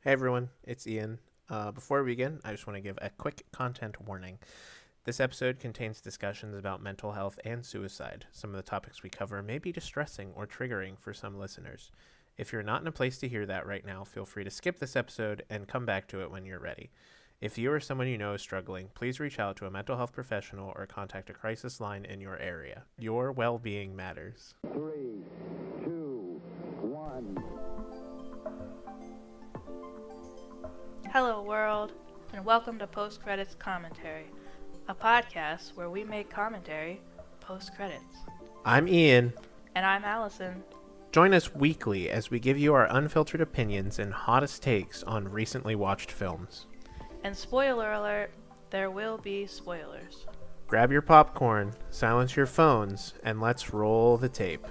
Hey everyone, it's Ian. Before we begin, I just want to give a quick content warning. This episode contains discussions about mental health and suicide. Some of the topics we cover may be distressing or triggering for some listeners. If you're not in a place to hear that right now, feel free to skip this episode and come back to it when you're ready. If you or someone you know is struggling, please reach out to a mental health professional or contact a crisis line in your area. Your well-being matters. 3, 2, 1. Hello, world, and welcome to Post Credits Commentary, a podcast where we make commentary post credits. I'm Ian. And I'm Allison. Join us weekly as we give you our unfiltered opinions and hottest takes on recently watched films. And spoiler alert, there will be spoilers. Grab your popcorn, silence your phones, and let's roll the tape.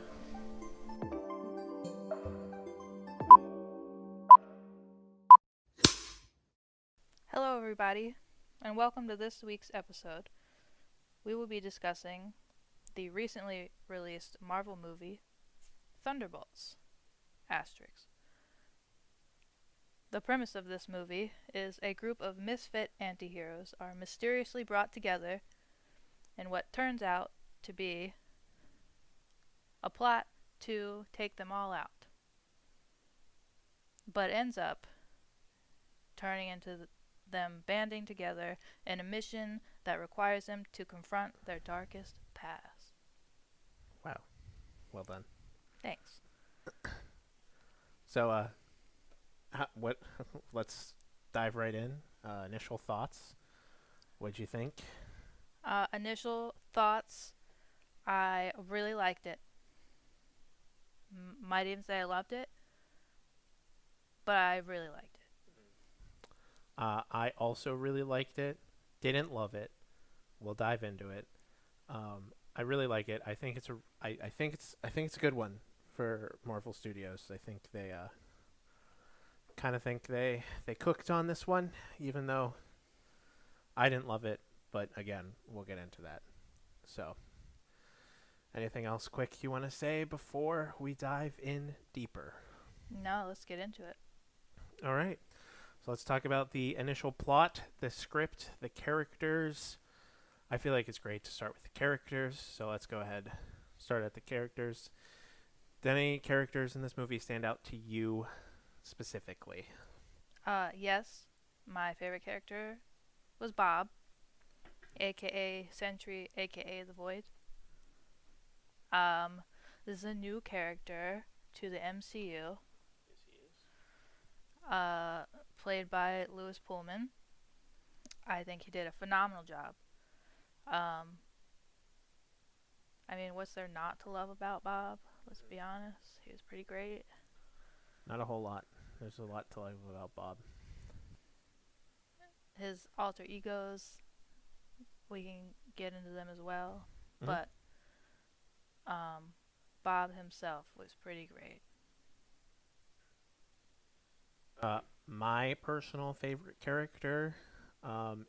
Hello, everybody, and welcome to this week's episode. We will be discussing the recently released Marvel movie, Thunderbolts, asterisk. The premise of this movie is a group of misfit antiheroes are mysteriously brought together in what turns out to be a plot to take them all out, but ends up turning into them banding together in a mission that requires them to confront their darkest past. Wow. Well done. Thanks. So, let's dive right in. Initial thoughts. What'd you think? Initial thoughts, I really liked it. Might even say I loved it, but I really liked it. I also really liked it. Didn't love it. We'll dive into it. I really like it. I think it's a good one for Marvel Studios. I think they they cooked on this one, even though I didn't love it. But again, we'll get into that. So, anything else quick you want to say before we dive in deeper? No, let's get into it. All right. So let's talk about the initial plot, the script, the characters. I feel like it's great to start with the characters, so let's go ahead, start at the characters. Did any characters in this movie stand out to you specifically? Yes, my favorite character was Bob, aka Sentry, aka The Void. This is a new character to the MCU. Yes, he is. Played by Louis Pullman. I think he did a phenomenal job. I mean, what's there not to love about Bob? Let's be honest. He was pretty great. Not a whole lot. There's a lot to like about Bob. His alter egos, we can get into them as well. Mhm. But Bob himself was pretty great. My personal favorite character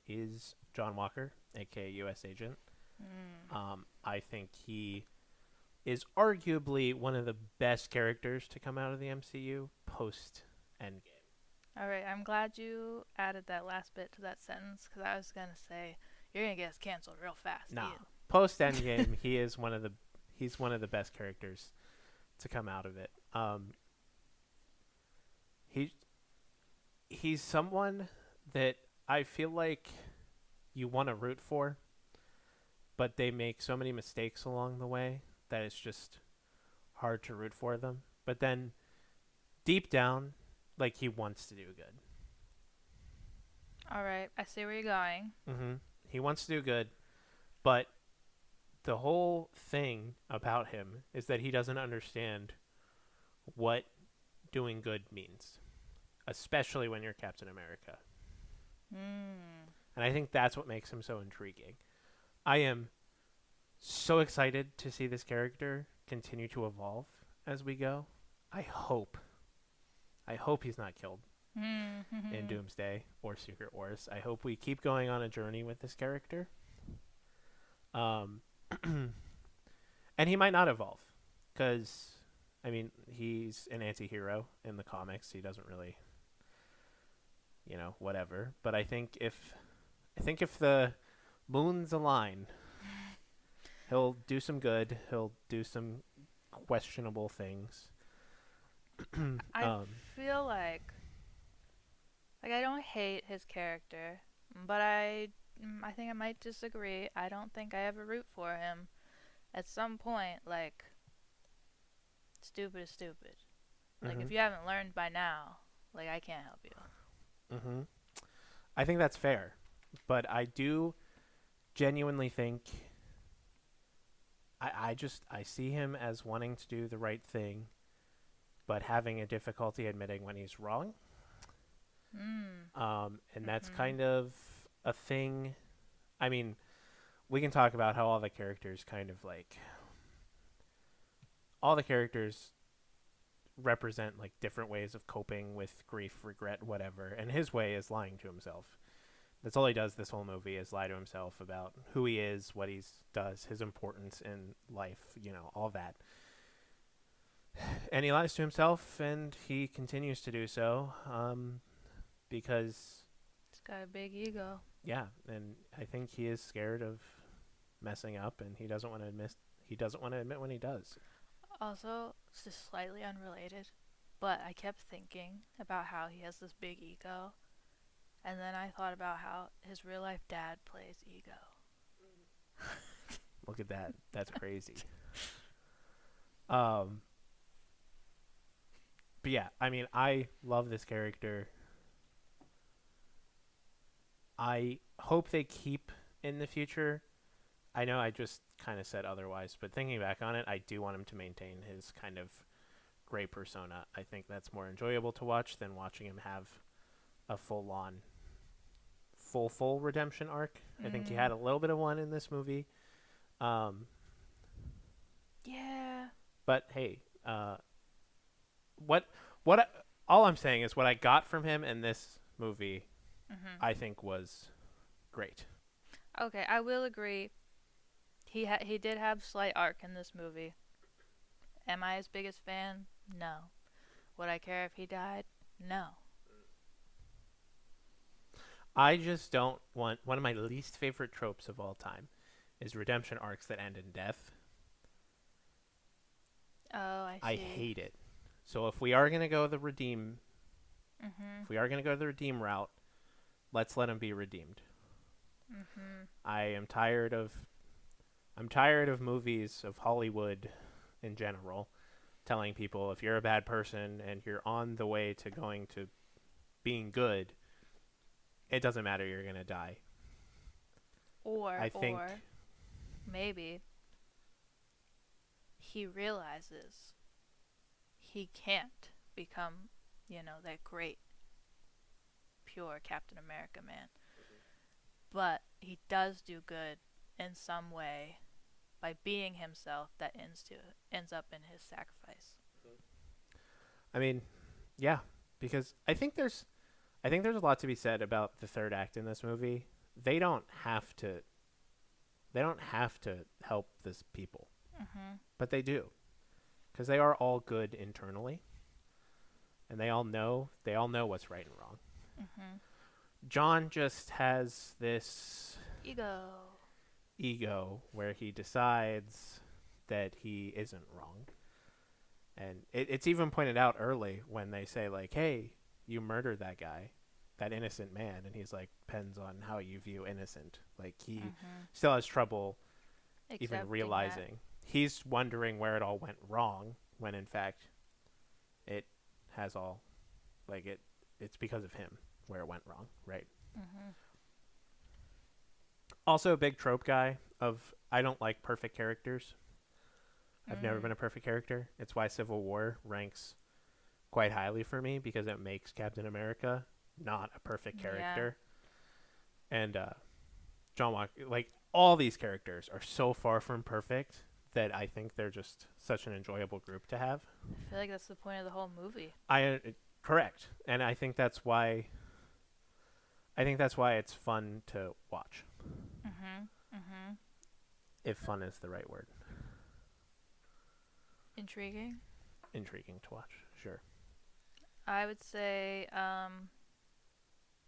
is John Walker, aka U.S. Agent. I think he is arguably one of the best characters to come out of the MCU post Endgame. Alright, I'm glad you added that last bit to that sentence, because I was going to say, you're going to get us canceled real fast. No, Ian. post Endgame, he's one of the best characters to come out of it. He's someone that I feel like you want to root for, but they make so many mistakes along the way that it's just hard to root for them. But then deep down, like, he wants to do good. Alright, I see where you're going. Mm-hmm. He wants to do good, but the whole thing about him is that he doesn't understand what doing good means, especially when you're Captain America. And I think that's what makes him so intriguing. I am so excited to see this character continue to evolve as we go. I hope he's not killed in Doomsday or Secret Wars. I hope we keep going on a journey with this character. And he might not evolve, because I mean, he's an anti-hero in the comics. He doesn't really whatever. But I think if the moons align, he'll do some good. He'll do some questionable things. I feel like I don't hate his character, but I think I might disagree. I don't think I ever root for him. At some point, like, stupid is stupid. Like, Mhm. if you haven't learned by now, like, I can't help you. Mhm. I think that's fair, but I do genuinely think I see him as wanting to do the right thing, but having a difficulty admitting when he's wrong. Mm. And that's Mhm. kind of a thing. I mean, we can talk about how all the characters all the characters represent like different ways of coping with grief, regret, whatever. And his way is lying to himself. That's all he does this whole movie is lie to himself about who he is, what he does, his importance in life, all that. And he lies to himself, and he continues to do so because, He's got a big ego. yeah, and I think he is scared of messing up, and he doesn't want to admit when he does. Also, it's just slightly unrelated, but I kept thinking about how he has this big ego, and then I thought about how his real life dad plays ego. Look at that. That's crazy. Um, but yeah, I mean, I love this character. I hope they keep in the future. I know I just kind of said otherwise, but thinking back on it, I do want him to maintain his kind of gray persona. I think that's more enjoyable to watch than watching him have a full-on, full redemption arc. I think he Mm. had a little bit of one in this movie. Um, Yeah. but hey, what all I'm saying is what I got from him in this movie, Mhm. I think was great. Okay, I will agree. He did have slight arc in this movie. Am I his biggest fan? No. Would I care if he died? No. I just don't want one of my least favorite tropes of all time is redemption arcs that end in death. Oh, I I see. hate it. So if we are going to go the redeem Mhm. if we are going to go the redeem route, let's let him be redeemed. Mhm. I'm tired of movies of Hollywood in general telling people if you're a bad person and you're on the way to going to being good, it doesn't matter, you're going to die. Or I think maybe he realizes he can't become, that great pure Captain America man. But he does do good in some way by being himself that ends up in his sacrifice. I mean, yeah, because I think there's a lot to be said about the third act in this movie. They don't have to they don't have to help this people, Mhm. but they do because they are all good internally and they all know what's right and wrong. Mhm. John just has this Ego. ego where he decides that he isn't wrong. And it's even pointed out early when they say like, "Hey, you murdered that guy, that innocent man," and he's like, "Depends on how you view innocent." Like he Mhm. still has trouble even Accepting that. realizing. He's wondering where it all went wrong when in fact it has all like it's because of him where it went wrong, right? Mhm. Also a big trope guy of I don't like perfect characters. I've never Mm. been a perfect character. It's why Civil War ranks quite highly for me because it makes Captain America not a perfect Yeah. character. And John Walker, like all these characters are so far from perfect that I think they're just such an enjoyable group to have. I feel like that's the point of the whole movie. Correct, and I think that's why it's fun to watch. Mhm. Mhm. If fun is the right word, Intriguing. intriguing to watch. Sure. I would say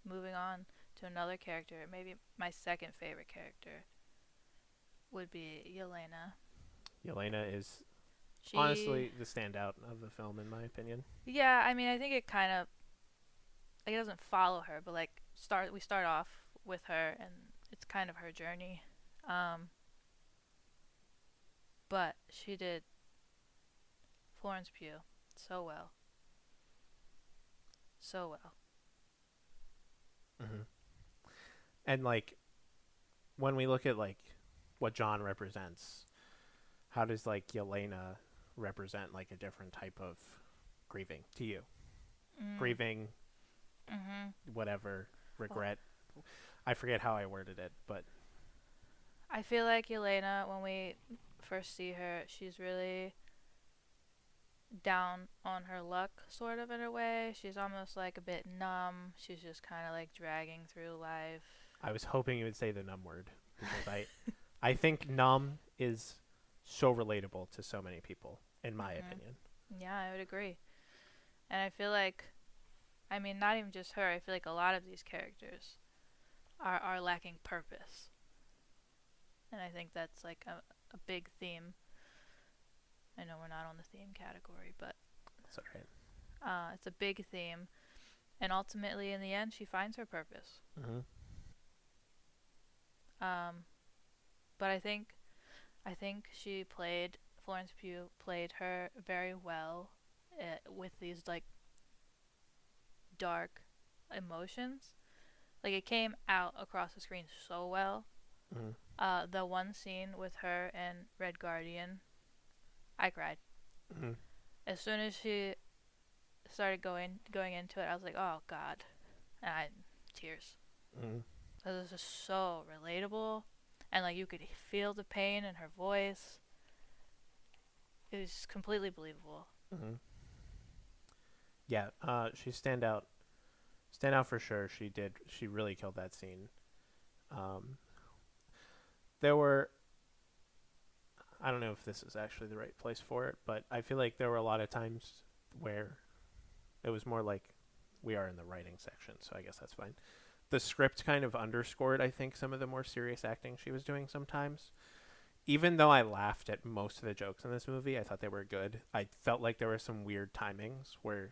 moving on to another character, maybe my second favorite character would be Yelena. Yelena is She, honestly the standout of the film, in my opinion. yeah, I mean, I think it kind of like it doesn't follow her, but like we start off with her, and it's kind of her journey. Um, but she did Florence Pugh so well, so well. Hmm. And like when we look at like what John represents, how does like Yelena represent like a different type of grieving to you? Mm. Grieving, Mhm. whatever, Well, regret. I forget how I worded it, but I feel like Yelena, when we first see her, she's really down on her luck, sort of in a way. She's almost like a bit numb. She's just kind of like dragging through life. I was hoping you would say the numb word because I think numb is so relatable to so many people, in my Mhm. opinion. Yeah, I would agree. And I feel like, I mean, not even just her. I feel like a lot of these characters are lacking purpose, and I think that's like a big theme. I know we're not on the theme category, but That's all right. it's a big theme. And ultimately, in the end, she finds her purpose. Mm-hmm. Um, but I think she played Florence Pugh played her very well with these like dark emotions. Like it came out across the screen so well. Mm-hmm. The one scene with her and Red Guardian, I cried. Mm-hmm. As soon as she started going into it, I was like, oh God, and I tears. Mm-hmm. It was just so relatable, and like you could feel the pain in her voice. It was completely believable. Mm-hmm. Yeah, she stand out for sure. She really killed that scene. Um, there were, I don't know if this is actually the right place for it, but I feel like there were a lot of times where it was more like we are in the writing section, so I guess that's fine. The script kind of underscored, I think, some of the more serious acting she was doing sometimes. Even though I laughed at most of the jokes in this movie, I thought they were good. I felt like there were some weird timings where,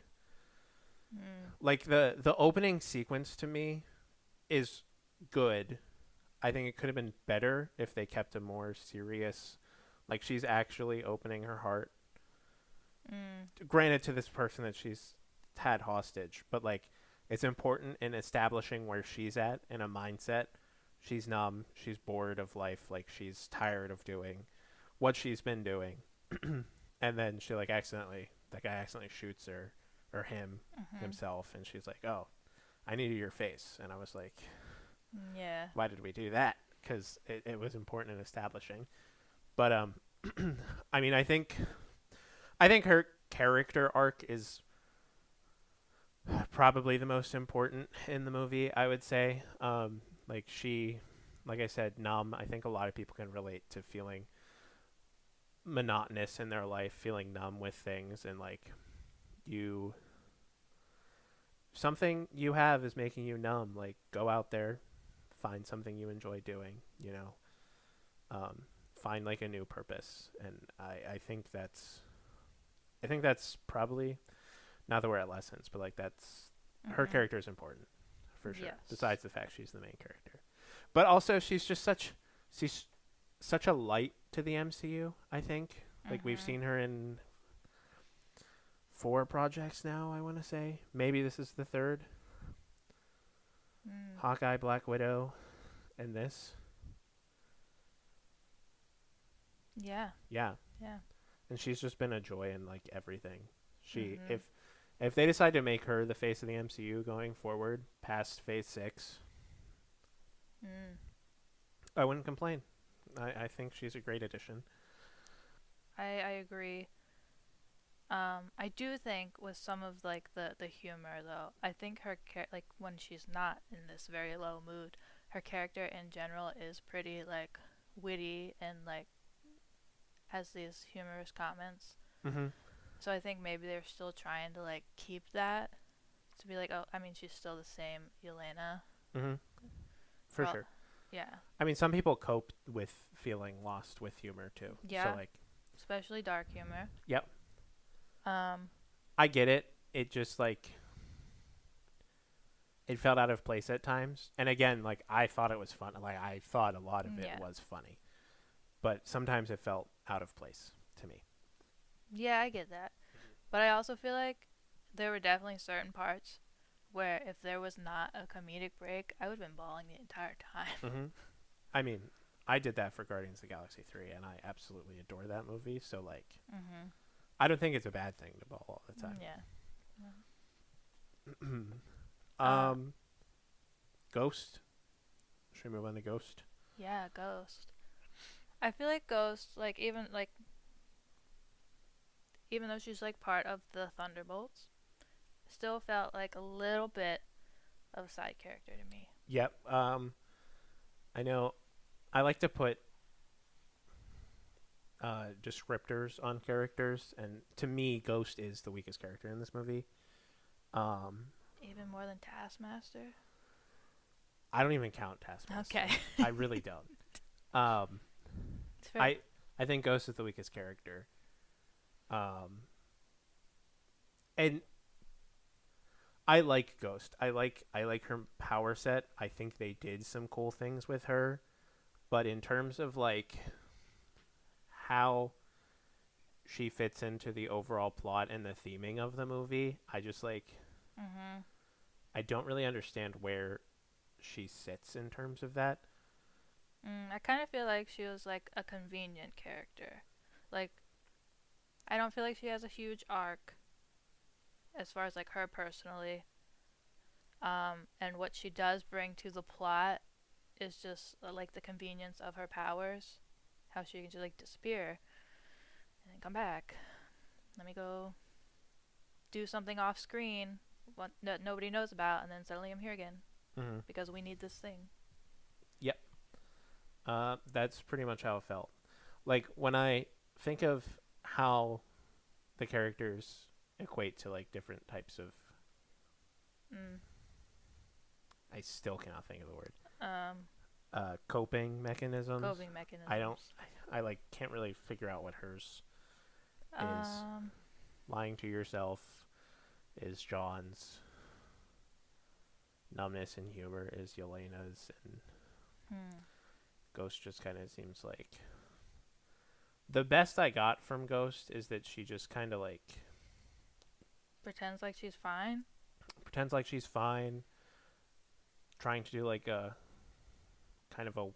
Mm. like the opening sequence to me is good. I think it could have been better if they kept a more serious, like she's actually opening her heart. Mm. Granted, to this person that she's had hostage, but like it's important in establishing where she's at in a mindset. She's numb. She's bored of life. Like she's tired of doing what she's been doing, and then she like accidentally, that guy accidentally shoots her or him Mhm. himself, and she's like, "Oh, I needed your face," and I was like, Yeah. "Why did we do that?" Because it was important in establishing. But I mean, I think her character arc is probably the most important in the movie, I would say. Like she, like I said, numb. I think a lot of people can relate to feeling monotonous in their life, feeling numb with things, and like you, something you have is making you numb. Like go out there, find something you enjoy doing. Um, find like a new purpose, and I think that's probably not that we're at lessons, but like that's her Mhm. character is important for sure. Yes. Besides the fact she's the main character, but also she's such a light to the MCU. I think like we've Mhm. seen her in 4 projects now. I want to say maybe this is the third. Mm. Hawkeye, Black Widow, and this. Yeah. Yeah, Yeah. and she's just been a joy in like everything. She Mhm. if they decide to make her the face of the MCU going forward past Phase 6, Mm. I wouldn't complain. I think she's a great addition. I agree. I do think with some of like the humor though, I think like when she's not in this very low mood, her character in general is pretty like witty and like has these humorous comments. Mm-hmm. So I think maybe they're still trying to like keep that to be like, oh, I mean, she's still the same Yelena. Mm-hmm. For Well, sure. Yeah. I mean, some people cope with feeling lost with humor too. Yeah. So like, Especially dark humor. yep, Um, I get it. It just like it felt out of place at times. And again, like I thought it was fun. Like I thought a lot of it Yeah. was funny, but sometimes it felt out of place to me. yeah, I get that. But I also feel like there were definitely certain parts where if there was not a comedic break, I would have been bawling the entire time. Mm-hmm. I mean, I did that for Guardians of the Galaxy 3, and I absolutely adore that movie. So like, Mm-hmm. I don't think it's a bad thing to bawl all the time. Yeah. Ghost. Should we move on to Ghost? Yeah, Ghost. I feel like Ghost, like even though she's like part of the Thunderbolts, still felt like a little bit of a side character to me. Yep. I know. I like to put descriptors on characters, and to me, Ghost is the weakest character in this movie. Even more than Taskmaster. I don't even count Taskmaster. Okay. I really don't. It's fair. I think Ghost is the weakest character. And I like Ghost. I like her power set. I think they did some cool things with her, but in terms of like how she fits into the overall plot and the theming of the movie, I just like Mm-hmm. I don't really understand where she sits in terms of that. I kind of feel like she was like a convenient character. Like, I don't feel like she has a huge arc as far as like her personally. And what she does bring to the plot is just like the convenience of her powers. How she can just like disappear and then come back. Let me go do something off screen that nobody knows about, and then suddenly I'm here again Mm-hmm. because we need this thing. That's pretty much how it felt. Like when I think of how the characters equate to like different types of, Mm. I still cannot think of the word. Coping Coping mechanisms. mechanisms. I like can't really figure out what hers is. Lying to yourself is John's. Numbness and humor is Yelena's, and Ghost just kind of seems like the best I got from Ghost is that she just kind of like pretends like she's fine. trying to do like a kind of a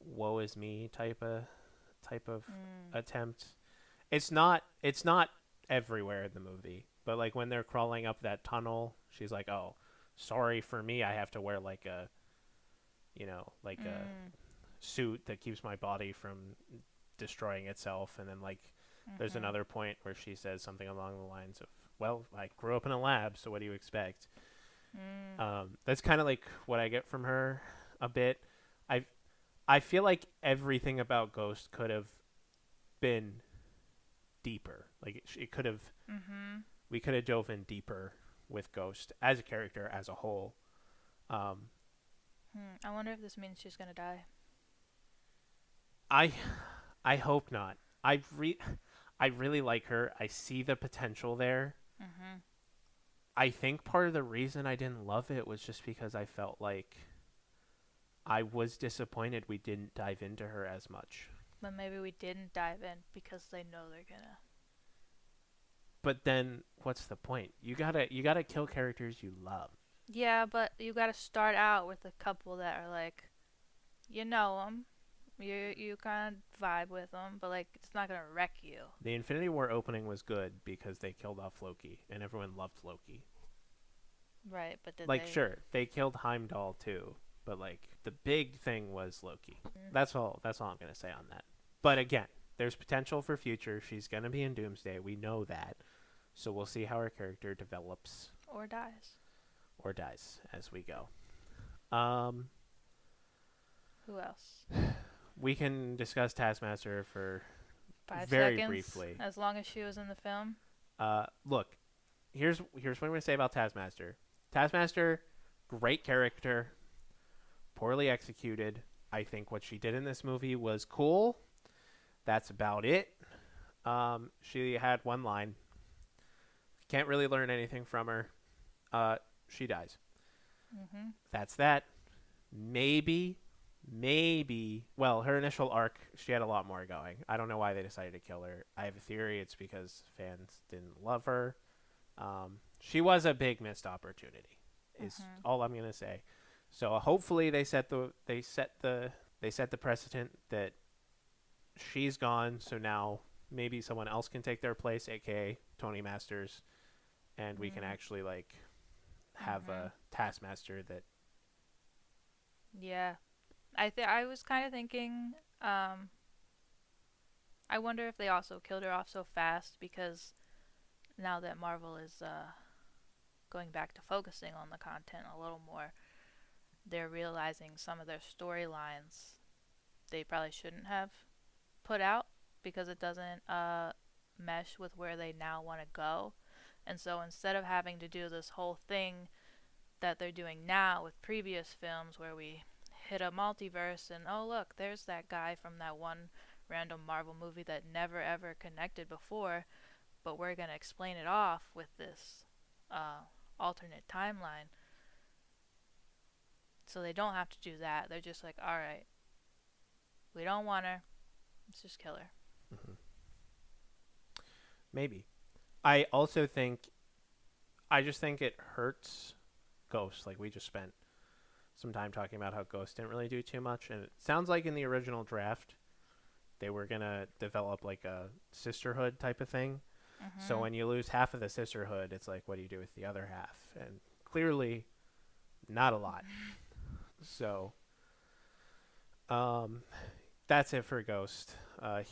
woe is me type of attempt. It's not everywhere in the movie, but like when they're crawling up that tunnel, she's like, "Oh, sorry for me, I have to wear like a a suit that keeps my body from destroying itself." And then like there's another point where she says something along the lines of, "Well, I grew up in a lab, so what do you expect?" That's kind of like what I get from her a bit. I feel like everything about Ghost could have been deeper. Like it could have. We could have dove in deeper with Ghost as a character as a whole. I wonder if this means she's gonna die. I hope not. I really like her. I see the potential there. I think part of the reason I didn't love it was just because I felt like I was disappointed we didn't dive into her as much. But maybe we didn't dive in because they know they're gonna. But then what's the point? You gotta kill characters you love. Yeah, but you gotta start out with a couple that are like, you know them, you kind of vibe with them, but like it's not gonna wreck you. The Infinity War opening was good because they killed off Loki, and everyone loved Loki. Right, but did like they... sure they killed Heimdall too, but like the big thing was Loki. That's all I'm gonna say on that. But again, there's potential for future. She's gonna be in Doomsday. We know that. So we'll see how her character develops or dies as we go. Who else? We can discuss Taskmaster for 5 very seconds, briefly. as long as she was in the film. Look, here's what I'm going to say about Taskmaster. Taskmaster, great character, poorly executed. I think what she did in this movie was cool. That's about it. She had one line. Can't really learn anything from her. She dies. Mm-hmm. That's that. Maybe. Well, her initial arc, she had a lot more going. I don't know why they decided to kill her. I have a theory. It's because fans didn't love her. She was a big missed opportunity. Is all I'm gonna say. So hopefully they set the precedent that she's gone. So now maybe someone else can take their place, aka Tony Masters, and we can actually like have a Taskmaster that. Yeah. I was kind of thinking, I wonder if they also killed her off so fast because now that Marvel is going back to focusing on the content a little more, they're realizing some of their storylines they probably shouldn't have put out because it doesn't mesh with where they now want to go. And so instead of having to do this whole thing that they're doing now with previous films where we hit a multiverse and oh look, there's that guy from that one random Marvel movie that never ever connected before, but we're going to explain it off with this alternate timeline. So they don't have to do that. They're just like, all right, we don't want her. Let's just kill her. Mm-hmm. Maybe. I just think it hurts Ghost. Like, we just spent some time talking about how Ghost didn't really do too much. And it sounds like in the original draft, they were going to develop like a sisterhood type of thing. Mm-hmm. So when you lose half of the sisterhood, it's like, what do you do with the other half? And clearly, not a lot. So, that's it for Ghost.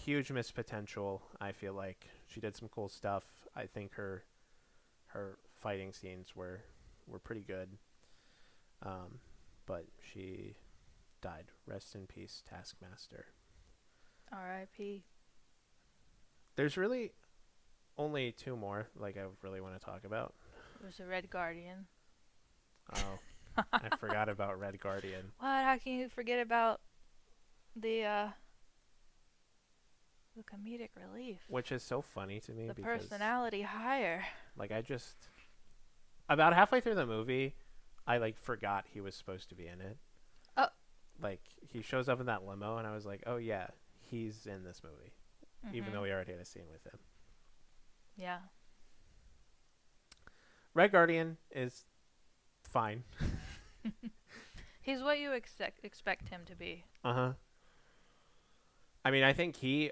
Huge missed potential. I feel like she did some cool stuff. I think her fighting scenes were pretty good. But she died. Rest in peace, Taskmaster. R.I.P. There's really only two more like I really want to talk about. There's a Red Guardian. Oh, I forgot about Red Guardian. What? How can you forget about the comedic relief? Which is so funny to me. The because, personality hire. Like, I just about halfway through the movie, I like forgot he was supposed to be in it. Oh. Like, he shows up in that limo, and I was like, oh yeah, he's in this movie, even though we already had a scene with him. Yeah. Red Guardian is fine. He's what you expect him to be. Uh-huh. I mean, I think he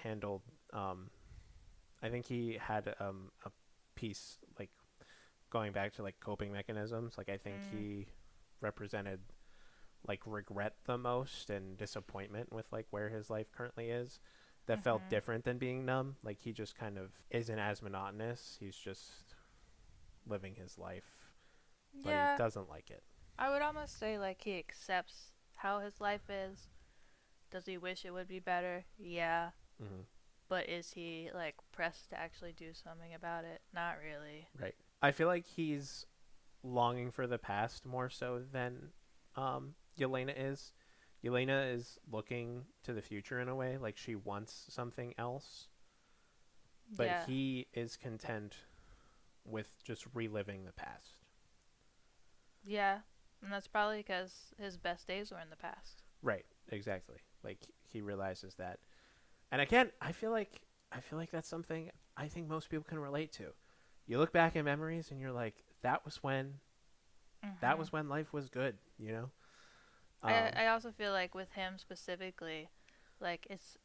handled I think he had a piece like going back to like coping mechanisms. Like, I think he represented like regret the most and disappointment with like where his life currently is. That felt different than being numb. Like, he just kind of isn't as monotonous. He's just living his life, but he doesn't like it. I would almost say like he accepts how his life is. Does he wish it would be better? Yeah. Mm-hmm. But is he like pressed to actually do something about it? Not really. Right. I feel like he's longing for the past more so than Yelena is. Yelena is looking to the future in a way, like she wants something else. But he is content with just reliving the past. Yeah, and that's probably because his best days were in the past. Right, exactly. Like, he realizes that. And again, I feel like that's something I think most people can relate to. You look back in memories and you're like, that was when life was good, you know? I also feel like with him specifically, like it's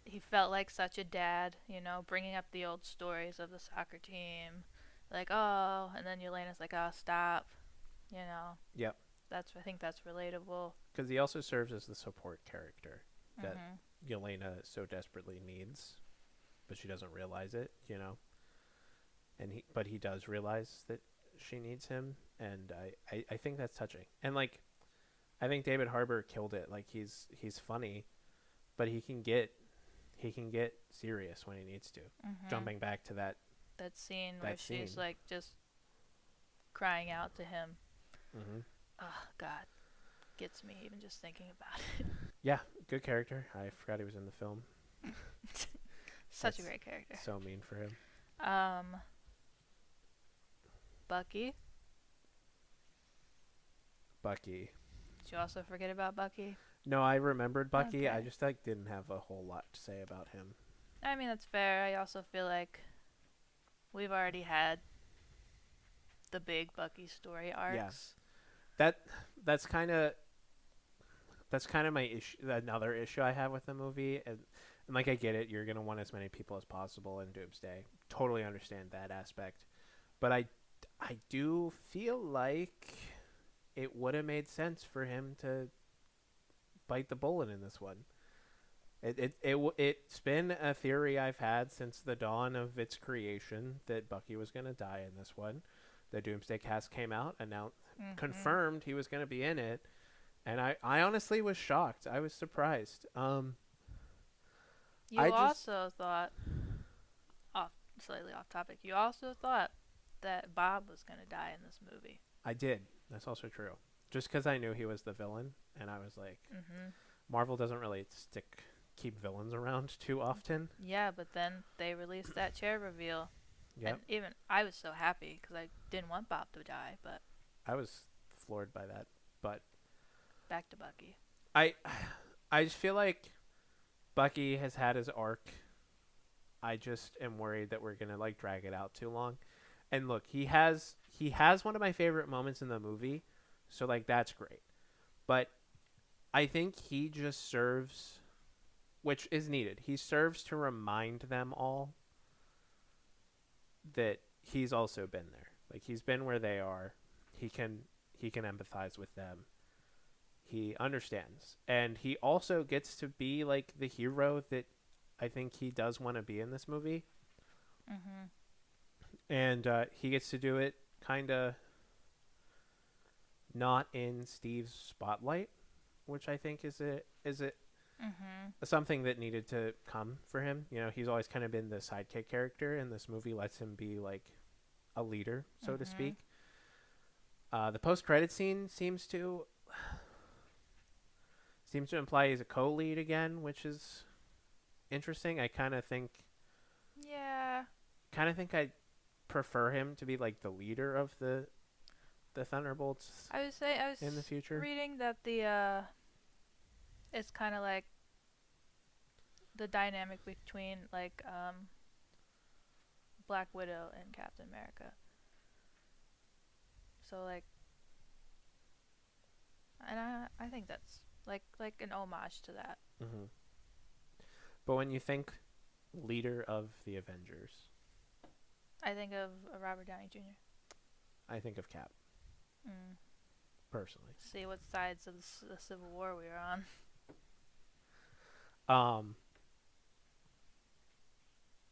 he felt like such a dad, you know, bringing up the old stories of the soccer team, like, oh, and then Yelena's like, oh, stop, you know. Yep. I think that's relatable. Because he also serves as the support character that Yelena so desperately needs, but she doesn't realize it, you know. But he does realize that she needs him, and I think that's touching. And like, I think David Harbour killed it. Like, he's funny, but he can get serious when he needs to. Jumping back to that That scene where That she's scene. like just crying out to him. Hmm. Oh God, gets me even just thinking about it. Yeah, good character. I forgot he was in the film. Such a That's great character. so mean for him. Um, Bucky. Bucky. Did you also forget about Bucky? No, I remembered Bucky. I Okay. just like didn't have a whole lot to say about him. I mean, that's fair. I also feel like we've already had the big Bucky story Yeah, arcs. that that's kind of my issue. Another issue I have with the movie, and like I get it, you're gonna want as many people as possible in Doomsday. Totally understand that aspect, but I do feel like it would have made sense for him to bite the bullet in this one. It's been a theory I've had since the dawn of its creation that Bucky was gonna die in this one. The Doomsday cast came out, announced, Mm-hmm. confirmed he was gonna be in it, and I honestly was shocked. I was surprised. You I just also thought, off slightly off topic, you also thought that Bob was gonna die in this movie. I did. That's also true. Just because I knew he was the villain, and I was like, Mm-hmm. Marvel doesn't really keep villains around too often. Yeah, but then they released that chair reveal, and Yep, even I was so happy because I didn't want Bob to die. But I was floored by that. But back to Bucky. I, I just feel like Bucky has had his arc. I just am worried that we're gonna like drag it out too long. And look, he has one of my favorite moments in the movie, so like that's great. But I think he just serves, which is needed. He serves to remind them all that he's also been there. Like he's been where they are. He can he can empathize with them. He understands. And he also gets to be like the hero that I think he does want to be in this movie. Mm-hmm. And he gets to do it kind of not in Steve's spotlight, which I think is Mm-hmm. something that needed to come for him. You know, he's always kind of been the sidekick character, and this movie lets him be like a leader, so to Mm-hmm. speak. The post-credit scene seems to imply he's a co-lead again, which is interesting. I Yeah. kind of think I prefer him to be like the leader of the Thunderbolts I would say I was in the future. reading that it's kind of like the dynamic between like Black Widow and Captain America. So like, and I think that's like an homage to that. Hmm. But when you think leader of the Avengers, I think of Robert Downey Jr. I think of Cap Mm. personally. See what sides of the Civil War we were on. Um.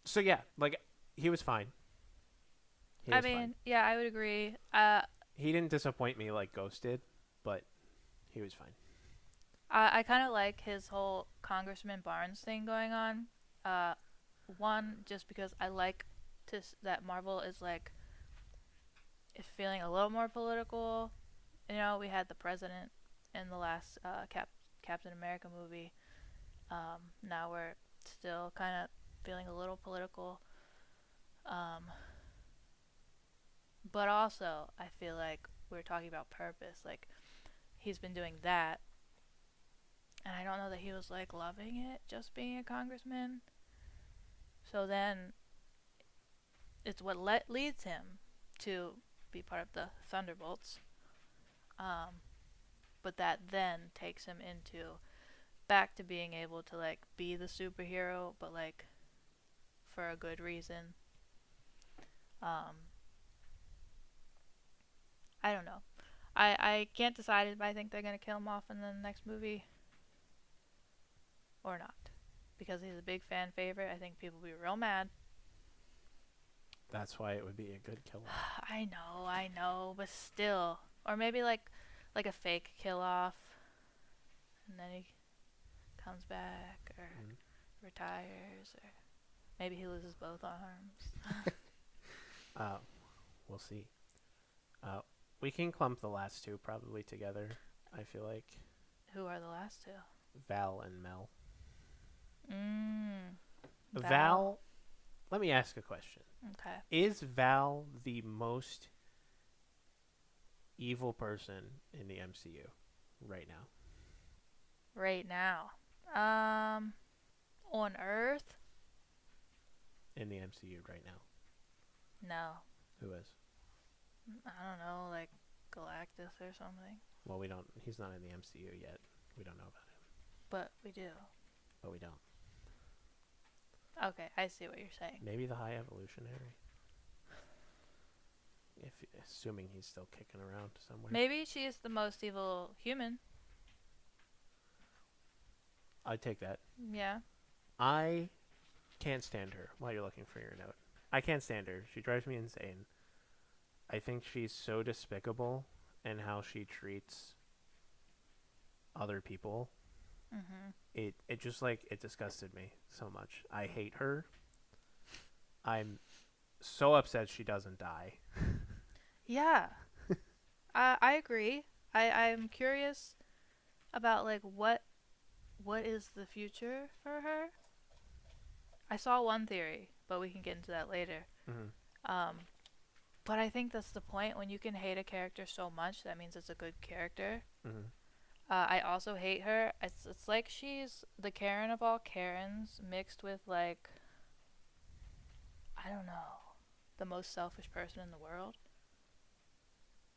So yeah, like he was fine. He I was fine. mean, yeah, I would agree. He didn't disappoint me like Ghost did, but he was fine. I kind of like his whole Congressman Barnes thing going on. Uh, one, just because I like that Marvel is feeling a little more political. You know, we had the president in the last Captain America movie. Now we're still kind of feeling a little political. Um, but also, I feel like we're talking about purpose. Like, he's been doing that. And I don't know that he was like loving it just being a congressman. So then it's what leads him to be part of the Thunderbolts. Um, but that then takes him into back to being able to like be the superhero, but like for a good reason. Um, I don't know. I can't decide if I think they're gonna kill him off in the next movie or not, because he's a big fan favorite. I think people will be real mad. That's why it would be a good kill off. I know, but still, or maybe like a fake kill off, and then he comes back or Mm. retires, or maybe he loses both arms. Uh, we'll see. Uh, we can clump the last two probably together. I feel like Who are the last two? Val and Mel. Val. Let me ask a question. Okay. Is Val the most evil person in the MCU right now? Right now. On Earth? In the MCU right now. No. Who is? I don't know, like Galactus or something. Well, we don't. He's not in the MCU yet. We don't know about him. But we do. But we don't. Okay, I see what you're saying. Maybe the High Evolutionary. Assuming he's still kicking around somewhere. Maybe she is the most evil human. I'd take that. Yeah. I can't stand her. While you're looking for your note, I can't stand her. She drives me insane. I think she's so despicable in how she treats other people. Mhm. It just like it disgusted me so much. I hate her. I'm so upset she doesn't die. Yeah. I agree. I'm curious about like what is the future for her. I saw one theory, but we can get into that later. Mm-hmm. But I think that's the point. When you can hate a character so much, that means it's a good character. Mm-hmm. I also hate her. It's like she's the Karen of all Karens mixed with like, I don't know, the most selfish person in the world.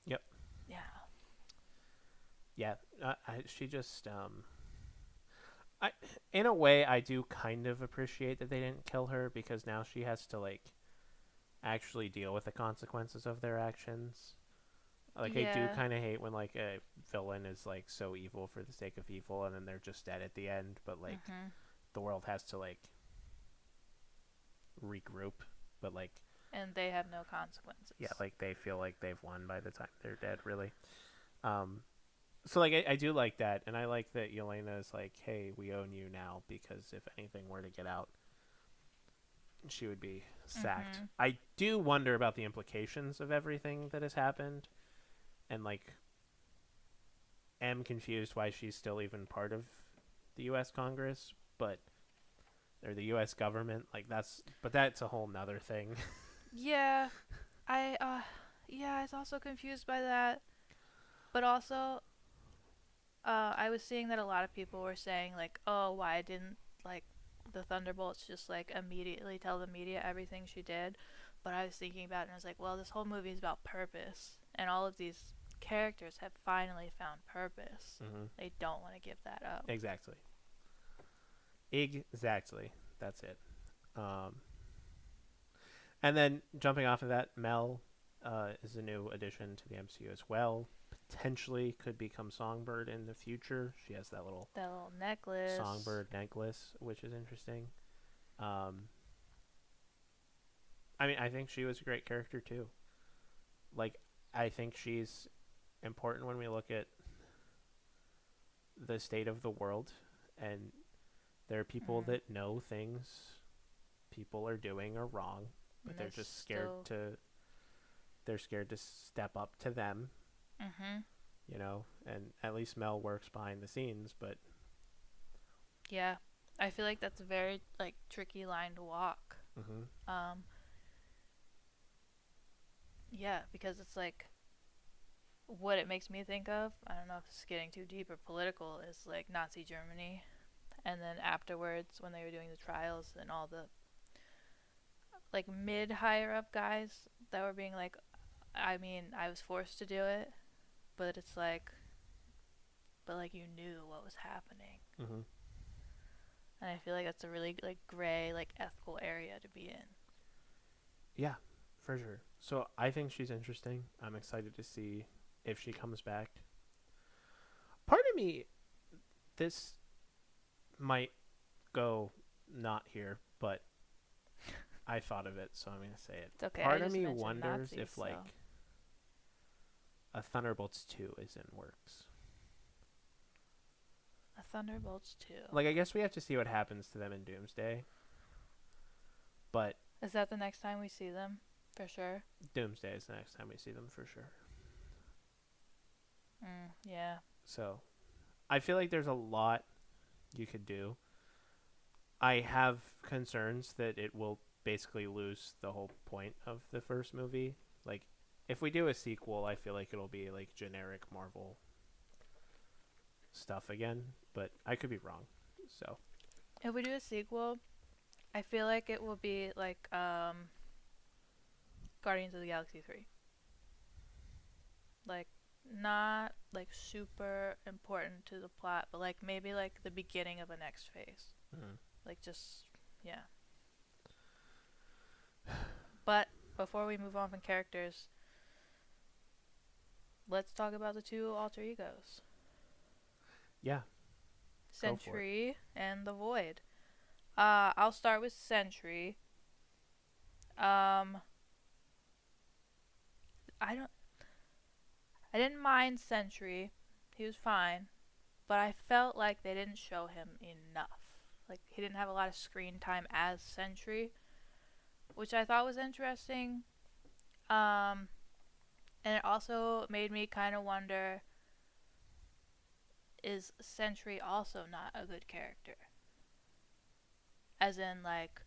Yep. Yeah. Yeah. She just in a way, I do kind of appreciate that they didn't kill her because now she has to like actually deal with the consequences of their actions. Like I do Yeah. kind of hate when like a villain is like so evil for the sake of evil and then they're just dead at the end, but like the world has to like regroup, but like And they have no consequences. yeah, like they feel like they've won by the time they're dead, really. So like I do like that, and I like that Yelena is like, hey, we own you now because if anything were to get out, she would be sacked. I do wonder about the implications of everything that has happened, and like am confused why she's still even part of the U.S. Congress, but or the U.S. government. Like that's a whole nother thing. Yeah. I was also confused by that. But also, I was seeing that a lot of people were saying like, oh, why didn't like the Thunderbolts just like immediately tell the media everything she did? But I was thinking about it and I was like, well, this whole movie is about purpose, and all of these characters have finally found purpose. They don't want to give that up. Exactly. That's it. And then jumping off of that, Mel is a new addition to the MCU as well. Potentially could become Songbird in the future. She has that little necklace. Songbird necklace, which is interesting. I mean, I think she was a great character too. Like, I think she's important when we look at the state of the world, and there are people that know things people are doing are wrong, but they're just scared to step up to them. You know, and at least Mel works behind the scenes, but yeah, I feel like that's a very like tricky line to walk. Yeah, because it's like what it makes me think of, I don't know if it's getting too deep or political, is like Nazi Germany, and then afterwards when they were doing the trials and all the like mid higher up guys that were being like, I mean, I was forced to do it, but it's like, but like you knew what was happening. And I feel like that's a really like gray, like ethical area to be in. Yeah, for sure. So I think she's interesting. I'm excited to see if she comes back. Part of me, this might go not here, but I thought of it, so I'm going to say it. It's okay. Part I of just me mentioned wonders Nazis, if like a Thunderbolts 2 is in works. A Thunderbolts 2. Like, I guess we have to see what happens to them in Doomsday. But is that the next time we see them? For sure. Doomsday is the next time we see them for sure. Yeah. So I feel like there's a lot you could do. I have concerns that it will basically lose the whole point of the first movie. Like, if we do a sequel, I feel like it'll be like generic Marvel stuff again, but I could be wrong. So If we do a sequel, I feel like it will be like Guardians of the Galaxy 3. Like, not like super important to the plot, but like maybe like the beginning of a next phase. Like, just, yeah. But before we move on from characters, let's talk about the two alter egos. yeah, Sentry and the Void. I'll start with Sentry. I didn't mind Sentry. He was fine, but I felt like they didn't show him enough. Like, he didn't have a lot of screen time as Sentry, which I thought was interesting. And it also made me kind of wonder, is Sentry also not a good character? As in, like,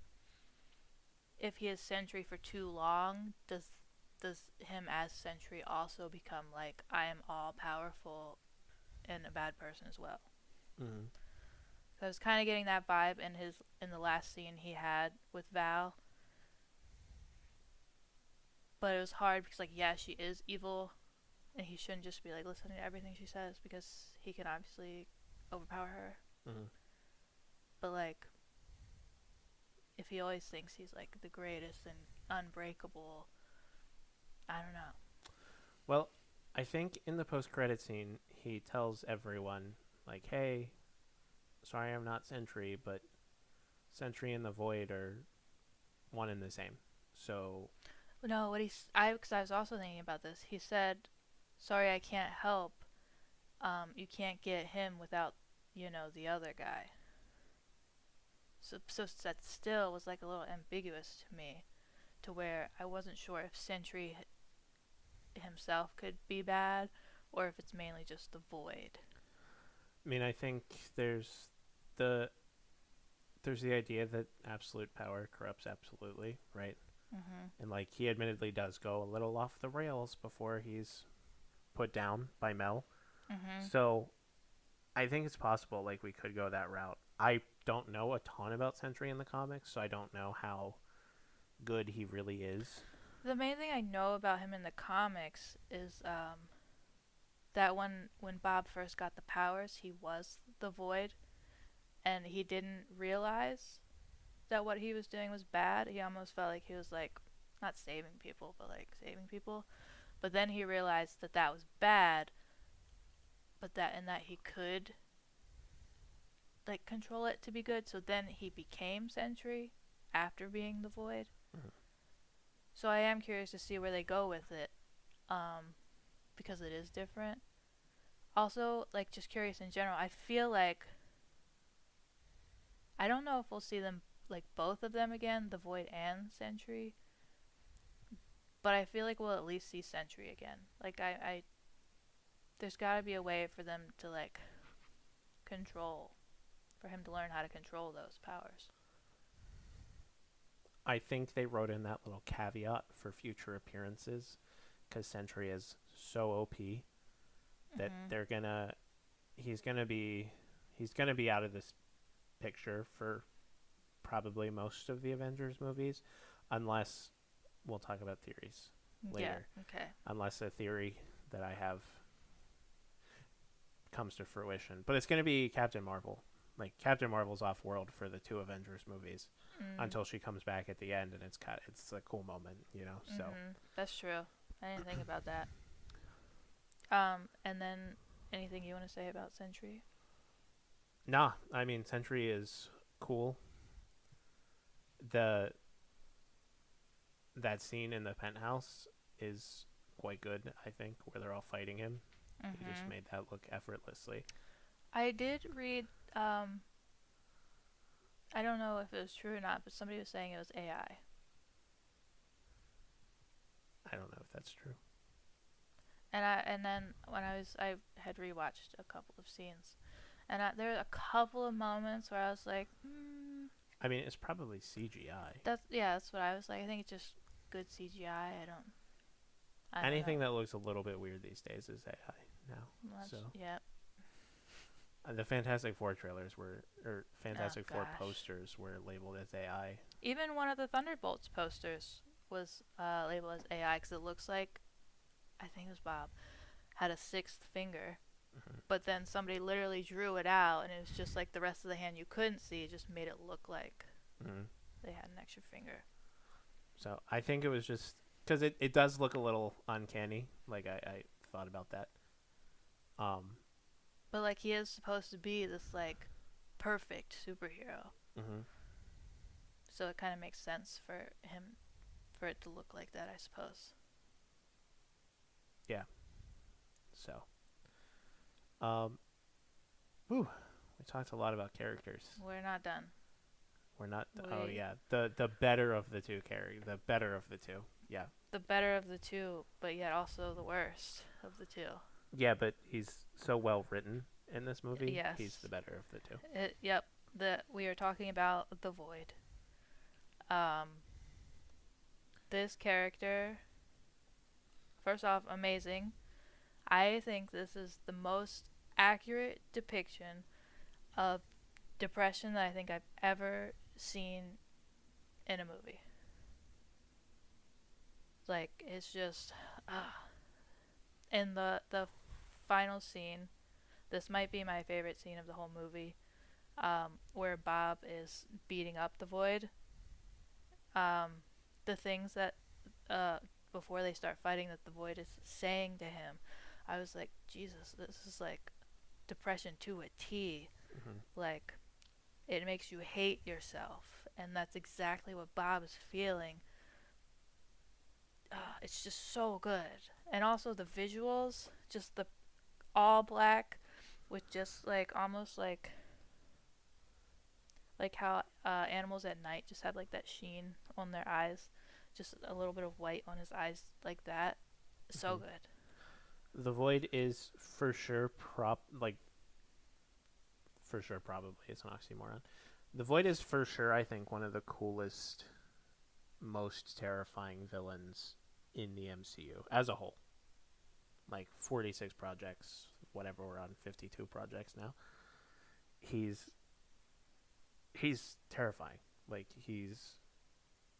if he is Sentry for too long, does him as Sentry also become like, I am all powerful and a bad person as well? So I was kind of getting that vibe in the last scene he had with Val. But it was hard because, like, yeah, she is evil, and he shouldn't just be like listening to everything she says because he can obviously overpower her. But like, if he always thinks he's like the greatest and unbreakable, I don't know. Well, I think in the post-credit scene, he tells everyone, like, hey, sorry I'm not Sentry, but Sentry and the Void are one and the same. So... No, because I was also thinking about this. He said, sorry I can't help. You can't get him without, the other guy. So that still was like a little ambiguous to me, to where I wasn't sure if Sentry himself could be bad, or if it's mainly just the Void. I mean, I think there's the idea that absolute power corrupts absolutely, right? And like, he admittedly does go a little off the rails before he's put down by Mel. So I think it's possible, like, we could go that route. I don't know a ton about Sentry in the comics, so I don't know how good he really is. The main thing I know about him in the comics is that when Bob first got the powers, he was the Void, and he didn't realize that what he was doing was bad. He almost felt like he was, like, not saving people, but like saving people. But then he realized that that was bad, but that he could, like, control it to be good. So then he became Sentry after being the Void. So I am curious to see where they go with it, because it is different. Also, like, just curious in general, I feel like, I don't know if we'll see them, like, both of them again, the Void and Sentry, but I feel like we'll at least see Sentry again. Like, I there's gotta be a way for them to, like, for him to learn how to control those powers. I think they wrote in that little caveat for future appearances, because Sentry is so OP that he's gonna be out of this picture for probably most of the Avengers movies, unless, we'll talk about theories later. Yeah, okay. Unless a theory that I have comes to fruition. But it's going to be Captain Marvel. Like, Captain Marvel's off-world for the two Avengers movies until she comes back at the end, and it's a cool moment, so. That's true. I didn't think about that. And then, anything you want to say about Sentry? Nah, I mean, Sentry is cool. That scene in the penthouse is quite good, I think, where they're all fighting him. He just made that look effortlessly. I did read, I don't know if it was true or not, but somebody was saying it was AI. I don't know if that's true. And then when I had rewatched a couple of scenes, and there were a couple of moments where I was like, I mean, it's probably CGI. that's what I was like. I think it's just good CGI. I don't Anything know. that looks a little bit weird these days is AI now. So Yeah. the Fantastic Four trailers or Fantastic Four gosh. posters were labeled as AI. Even one of the Thunderbolts posters was labeled as AI because it looks like, I think it was Bob, had a sixth finger. Mm-hmm. But then somebody literally drew it out, and it was just like the rest of the hand you couldn't see. It just made it look like Mm-hmm. they had an extra finger. So I think it was just because it does look a little uncanny. Like I thought about that. But like he is supposed to be this like perfect superhero, Mm-hmm. so it kind of makes sense for it to look like that, I suppose. Yeah. So, whew, we talked a lot about characters. We're not done. We're not. Oh yeah, the better of the two the better of the two. Yeah. The better of the two, but yet also the worst of the two. Yeah, but he's so well written in this movie. Yes. He's the better of the two. Yep. We are talking about the Void. This character, first off, amazing. I think this is the most accurate depiction of depression that I think I've ever seen in a movie. Like, it's just, in the final scene, this might be my favorite scene of the whole movie, where Bob is beating up the Void. The things that, before they start fighting, that the Void is saying to him, I was like, Jesus, this is like depression to a T. Mm-hmm. Like, it makes you hate yourself, and that's exactly what Bob is feeling. It's just so good. And also the visuals, just the all black with just like almost like how animals at night just had like that sheen on their eyes, just a little bit of white on his eyes like that. So Mm-hmm. good. The Void is for sure probably it's an oxymoron. The Void is for sure, I think, one of the coolest, most terrifying villains in the MCU as a whole. Like 46 projects, whatever, we're on 52 projects now. He's terrifying. Like, he's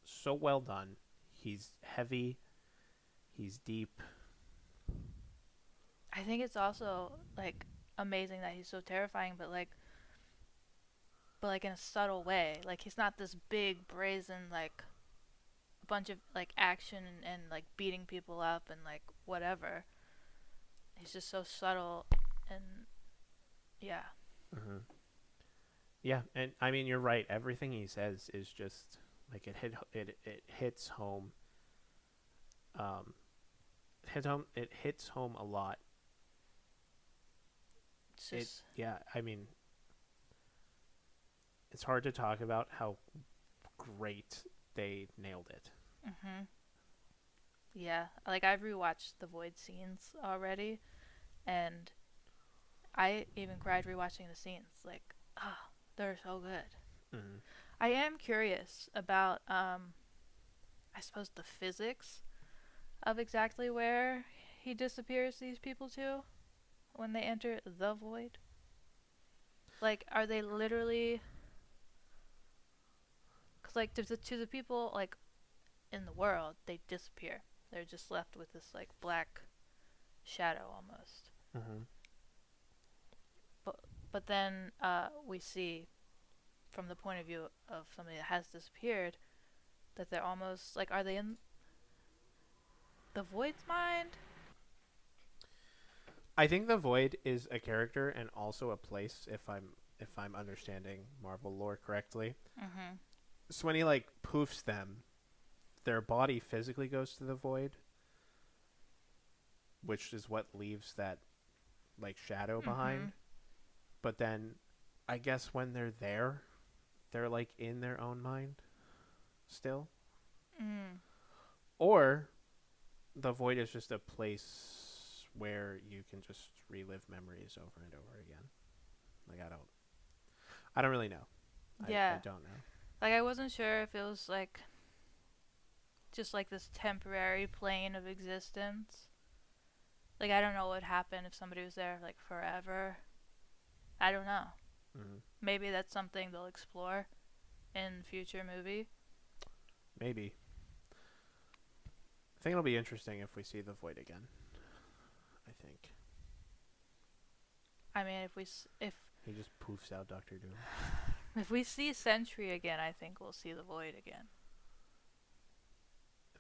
so well done. He's heavy. He's deep. I think it's also like amazing that he's so terrifying, but like in a subtle way. Like, he's not this big brazen like a bunch of like action and like beating people up and like whatever. He's just so subtle, and yeah. Mm-hmm. Yeah, and I mean, you're right. Everything he says is just like it hits home. It hits home a lot. It's just I mean, it's hard to talk about how great they nailed it. yeah. Like, I've rewatched the Void scenes already, and I even cried rewatching the scenes. Like, they're so good. Mm-hmm. I am curious about, I suppose, the physics of exactly where he disappears these people to when they enter the Void. Like, are they literally? Because like to the people like in the world, they disappear. They're just left with this like black shadow almost. Mm-hmm. But then we see, from the point of view of somebody that has disappeared, that they're almost like, are they in the Void's mind? I think the Void is a character and also a place. If I'm understanding Marvel lore correctly. Mm-hmm. So when he like poofs them, their body physically goes to the Void, which is what leaves that like shadow behind. But then I guess when they're there, they're like in their own mind still. Mm. Or the void is just a place where you can just relive memories over and over again. Like I don't really know. I Yeah. don't know. Like, I wasn't sure if it was, like, just, like, this temporary plane of existence. Like, I don't know what would happen if somebody was there, like, forever. I don't know. Mm-hmm. Maybe that's something they'll explore in future movie. Maybe. I think it'll be interesting if we see the void again. I think I mean, if he just poofs out Doctor Doom. if we see Sentry again, I think we'll see the void again.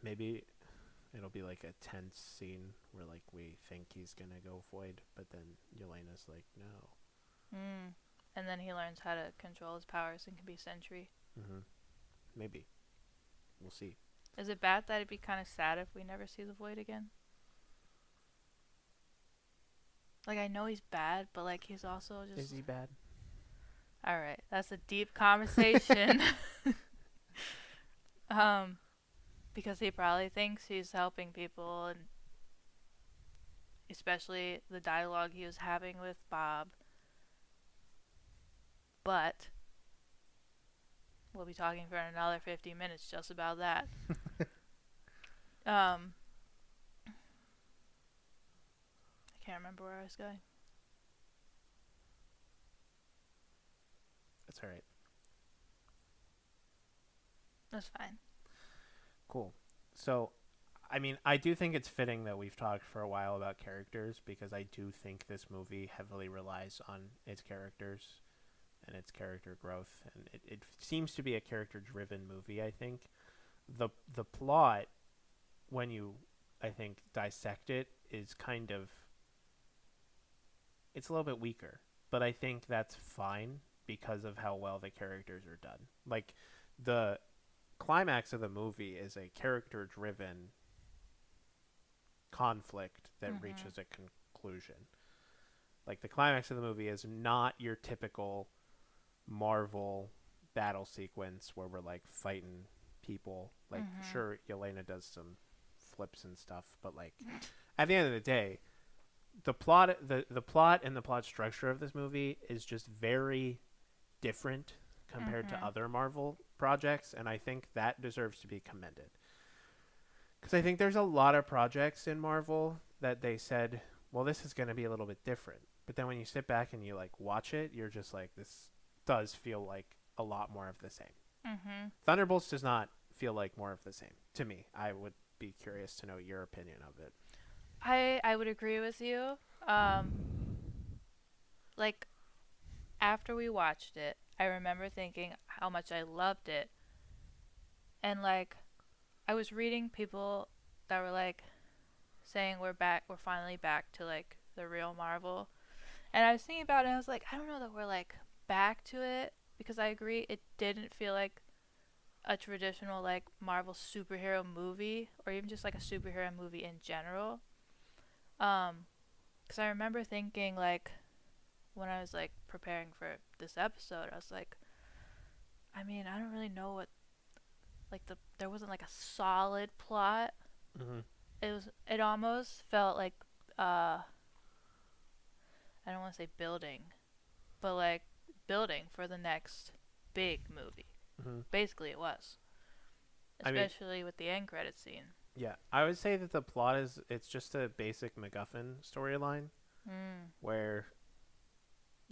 Maybe it'll be like a tense scene where like we think he's gonna go void, but then Yelena's like, no. And then he learns how to control his powers and can be Sentry. Mm-hmm. Maybe. We'll see. Is it bad that it'd be kind of sad if we never see the void again? Like, I know he's bad, but like he's also just. Is he bad? All right, that's a deep conversation. Because he probably thinks he's helping people, and especially the dialogue he was having with Bob. But we'll be talking for another 50 minutes just about that. I can't remember where I was going. That's all right. That's fine. Cool. So, I mean, I do think it's fitting that we've talked for a while about characters because I do think this movie heavily relies on its characters and its character growth, and it seems to be a character-driven movie. I think the plot, when you I think dissect it, is kind of it's a little bit weaker, but I think that's fine because of how well the characters are done. Like the climax of the movie is a character-driven conflict that reaches a conclusion. Like the climax of the movie is not your typical Marvel battle sequence where we're like fighting people. Like sure, Yelena does some flips and stuff, but like at the end of the day, the plot and the plot structure of this movie is just very different compared to other Marvel projects, and I think that deserves to be commended. Because I think there's a lot of projects in Marvel that they said, well, this is going to be a little bit different. But then when you sit back and you like watch it, you're just like, this does feel like a lot more of the same. Thunderbolts does not feel like more of the same to me. I would be curious to know your opinion of it. I would agree with you. Like, after we watched it, I remember thinking how much I loved it. And, like, I was reading people that were, like, saying we're finally back to, like, the real Marvel. And I was thinking about it, and I was like, I don't know that we're, like, back to it. Because I agree, it didn't feel like a traditional, like, Marvel superhero movie. Or even just, like, a superhero movie in general. Because I remember thinking, like, when I was, like, preparing for this episode, I was like, I mean, I don't really know what, like, there wasn't, like, a solid plot. It almost felt like, I don't want to say building, but, like, building for the next big movie. Basically, it was. Especially with the end credit scene. Yeah, I would say that the plot it's just a basic MacGuffin storyline where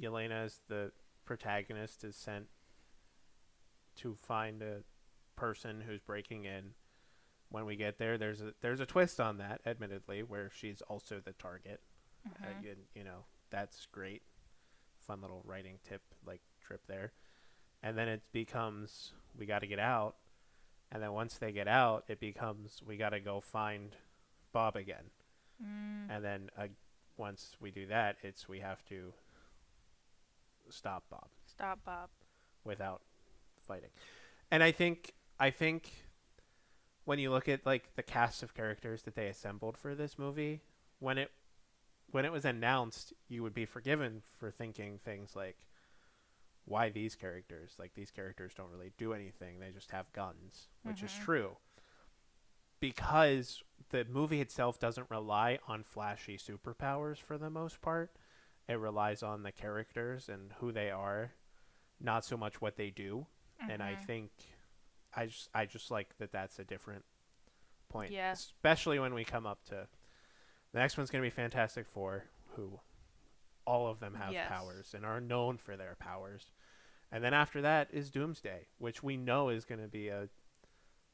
Yelena, as the protagonist, is sent to find a person who's breaking in. When we get there, there's a twist on that, admittedly, where she's also the target. You know, that's great. Fun little writing tip, like, trip there. And then it becomes, we got to get out. And then once they get out, it becomes, we got to go find Bob again. And then once we do that, we have to stop Bob. Stop Bob. Without fighting. And I think when you look at, like, the cast of characters that they assembled for this movie, when it was announced, you would be forgiven for thinking things like, why these characters? Like, these characters don't really do anything. They just have guns, which is true. because the movie itself doesn't rely on flashy superpowers for the most part. It relies on the characters and who they are, not so much what they do. And I think I just like that that's a different point. Yeah. Especially when we come up to the next one's going to be Fantastic Four, who all of them have Yes. powers and are known for their powers. And then after that is Doomsday, which we know is going to be a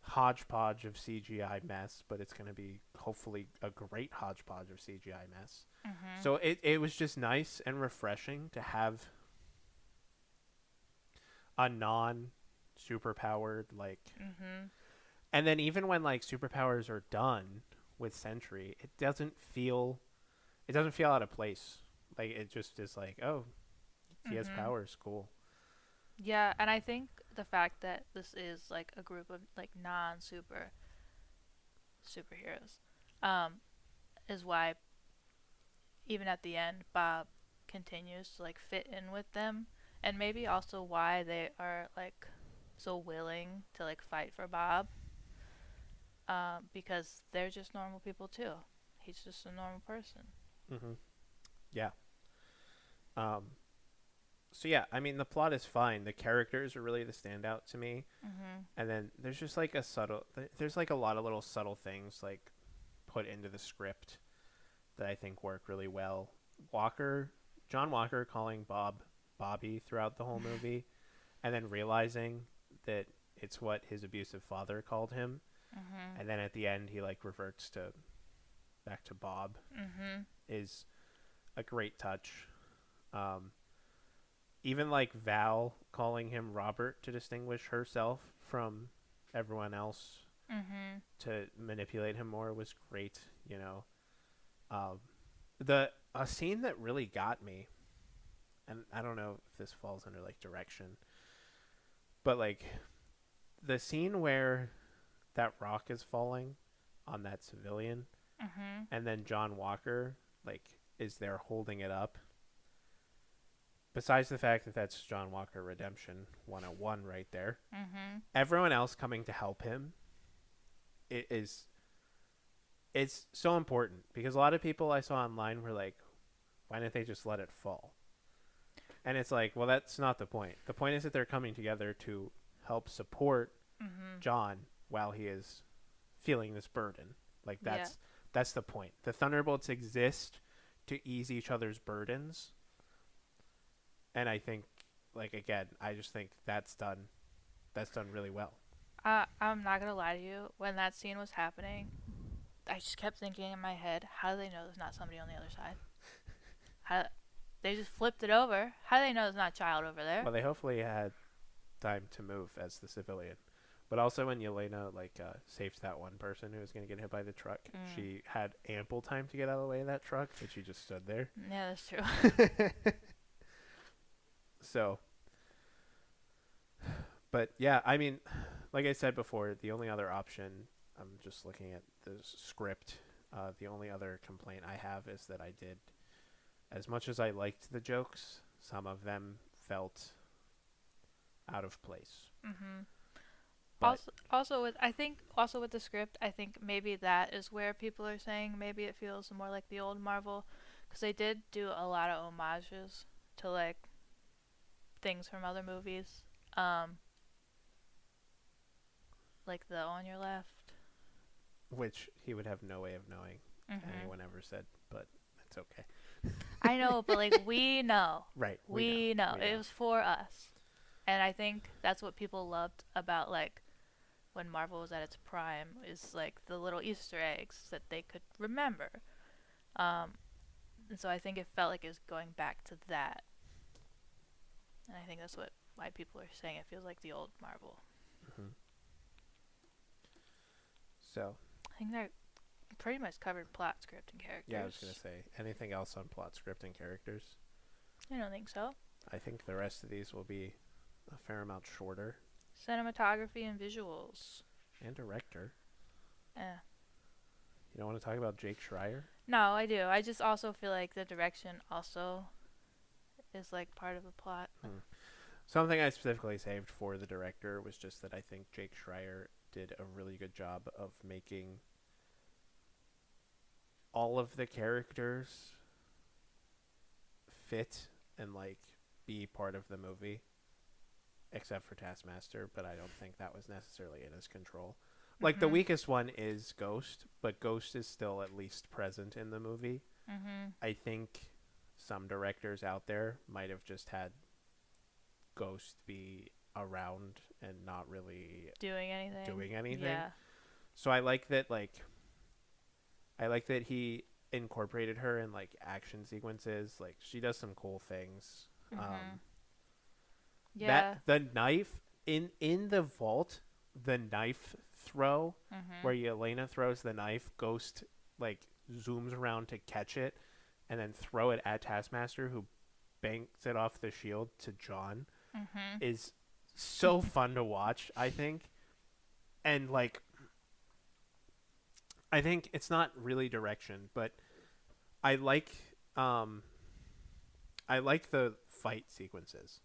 hodgepodge of CGI mess, but it's going to be hopefully a great hodgepodge of CGI mess. So it was just nice and refreshing to have a non-superpowered, like... And then even when, like, superpowers are done with Sentry, it doesn't feel out of place. Like, it just is like, oh, he has powers, cool. Yeah, and I think the fact that this is like a group of like superheroes, is why even at the end Bob continues to like fit in with them, and maybe also why they are like so willing to like fight for Bob, because they're just normal people too. He's just a normal person. Yeah. So yeah, I mean, the plot is fine. The characters are really the standout to me. And then there's just like there's like a lot of little subtle things like put into the script that I think work really well. John Walker calling Bob Bobby throughout the whole movie, and then realizing that it's what his abusive father called him. And then at the end he like reverts back to Bob is a great touch. Even like Val calling him Robert to distinguish herself from everyone else to manipulate him more was great, you know. A scene that really got me, and I don't know if this falls under like direction, but like the scene where that rock is falling on that civilian, and then John Walker like is there holding it up. Besides the fact that that's John Walker Redemption 101 right there, everyone else coming to help him, it's so important, because a lot of people I saw online were like, why didn't they just let it fall? And it's like, well, that's not the point. The point is that they're coming together to help support John while he is feeling this burden. Like that's the point. The Thunderbolts exist to ease each other's burdens. And I think, like, again, I just think that's done really well. I'm not gonna lie to you. When that scene was happening, I just kept thinking in my head, how do they know there's not somebody on the other side? How they just flipped it over? How do they know there's not a child over there? Well, they hopefully had time to move as the civilian. But also when Yelena, like, saved that one person who was going to get hit by the truck, she had ample time to get out of the way of that truck, but she just stood there. Yeah, that's true. So, but yeah, I mean, like I said before, the only other option, I'm just looking at the script, the only other complaint I have is that I did, as much as I liked the jokes, some of them felt out of place. Also with the script, I think maybe that is where people are saying maybe it feels more like the old Marvel, because they did do a lot of homages to like things from other movies, like the On Your Left, which he would have no way of knowing. Anyone ever said, but it's okay. I know, but like we know, right? We know it was for us, and I think that's what people loved about like when Marvel was at its prime, is like the little Easter eggs that they could remember, and so I think it felt like it was going back to that. And I think that's why people are saying it feels like the old Marvel. So I think that pretty much covered plot, script, and characters. Yeah, I was going to say, anything else on plot, script, and characters? I don't think so. I think the rest of these will be a fair amount shorter. Cinematography and visuals. And director. Yeah. You don't want to talk about Jake Schreier? No, I do. I just also feel like the direction also is like part of the plot. Something I specifically saved for the director was just that I think Jake Schreier did a really good job of making all of the characters fit and like be part of the movie, except for Taskmaster, but I don't think that was necessarily in his control. Like the weakest one is Ghost, but Ghost is still at least present in the movie. I think some directors out there might have just had Ghost be around and not really Doing anything. Yeah. So I like that he incorporated her in like action sequences. Like she does some cool things. Yeah. That the knife in the vault, the knife throw where Yelena throws the knife, Ghost like zooms around to catch it and then throw it at Taskmaster, who banks it off the shield to John, is so fun to watch, I think. And like I think it's not really direction, but I like the fight sequences.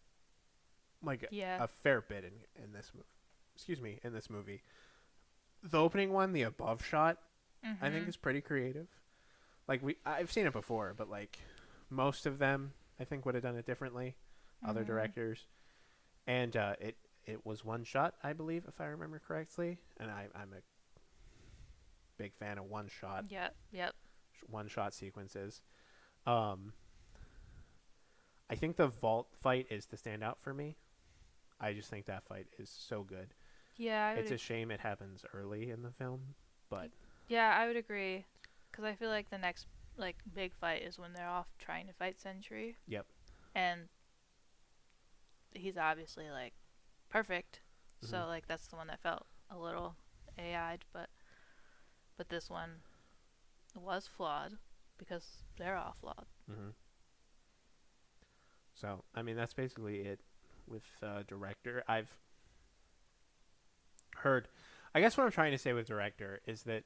Like a fair bit in this movie. Excuse me, in this movie. The opening one, the above shot, I think is pretty creative. Like I've seen it before, but like most of them I think would have done it differently. Other directors. And it was one shot, I believe, if I remember correctly. And I'm a big fan of one shot. Yep. One shot sequences. I think the vault fight is the standout for me. I just think that fight is so good. Yeah, it's a shame it happens early in the film, but yeah, I would agree, because I feel like the next like big fight is when they're off trying to fight Sentry. Yep. And he's obviously like perfect, so like that's the one that felt a little AI'd, but this one was flawed because they're all flawed. So I mean that's basically it with director. I've heard, I guess what I'm trying to say with director is that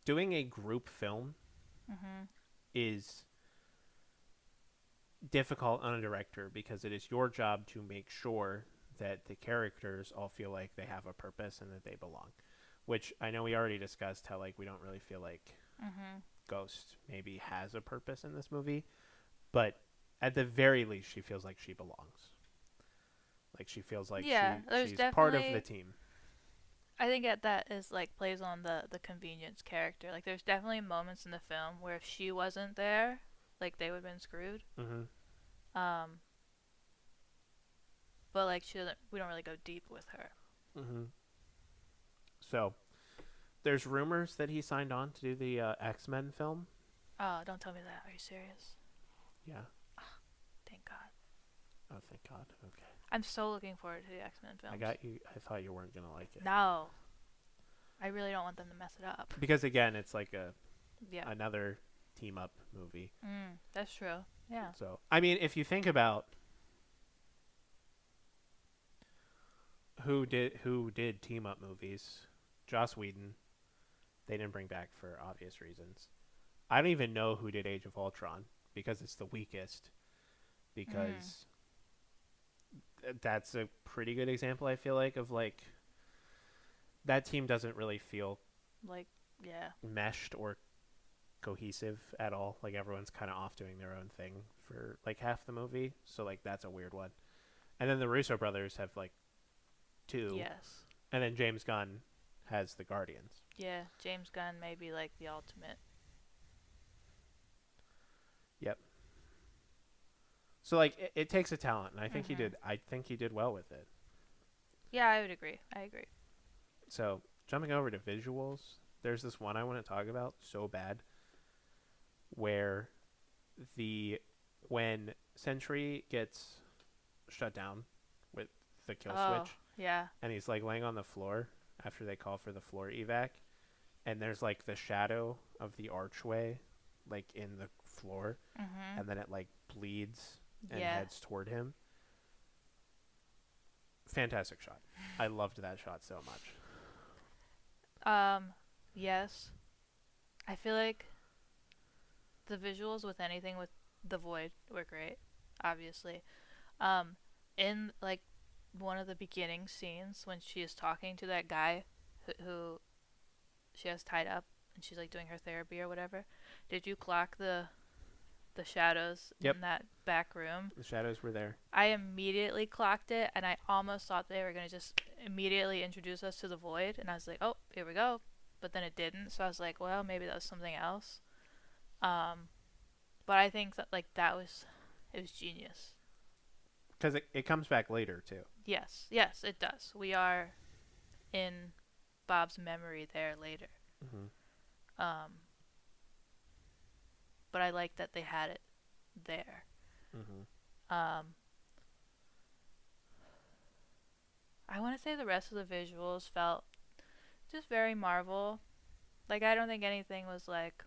doing a group film is difficult on a director because it is your job to make sure that the characters all feel like they have a purpose and that they belong, which I know we already discussed how like we don't really feel like Ghost maybe has a purpose in this movie, but at the very least she feels like she belongs. Like she feels like she's part of the team. I think that is like plays on the convenience character. Like there's definitely moments in the film where if she wasn't there, like they would have been screwed. But like we don't really go deep with her. So there's rumors that he signed on to do the X-Men film. Oh, don't tell me that. Are you serious? Yeah. Oh, thank God. Oh, thank God. Okay. I'm so looking forward to the X-Men films. I got you. I thought you weren't gonna like it. No. I really don't want them to mess it up. Because again, it's like another team up movie. That's true. Yeah. So I mean, if you think about who did team up movies, Joss Whedon, they didn't bring back for obvious reasons. I don't even know who did Age of Ultron because it's the weakest. Because that's a pretty good example, I feel like, of like that team doesn't really feel like meshed or cohesive at all. Like everyone's kind of off doing their own thing for like half the movie, so like that's a weird one. And then the Russo brothers have like two. Yes. And then James Gunn has the Guardians. Yeah, James Gunn may be like the ultimate. Yep. So like it takes a talent, and I think he did. I think he did well with it. Yeah, I would agree. I agree. So jumping over to visuals, there's this one I want to talk about so bad, where when Sentry gets shut down with the kill switch, and he's like laying on the floor after they call for the floor evac, and there's like the shadow of the archway, like in the floor, and then it like bleeds and heads toward him. Fantastic shot. I loved that shot so much. Yes. I feel like the visuals with anything with the Void were great, obviously. In like one of the beginning scenes when she is talking to that guy who she has tied up and she's like doing her therapy or whatever. Did you clock the shadows Yep. in that back room? The shadows were there. I immediately clocked it, and I almost thought they were going to just immediately introduce us to the void, and I was like, oh, here we go. But then it didn't, so I was like, well, maybe that was something else. But I think that, like, it was genius. Because it comes back later, too. Yes, it does. We are in Bob's memory there later. Mm-hmm. But I like that they had it there. Mm-hmm. I want to say the rest of the visuals felt just very Marvel. Like, I don't think anything was like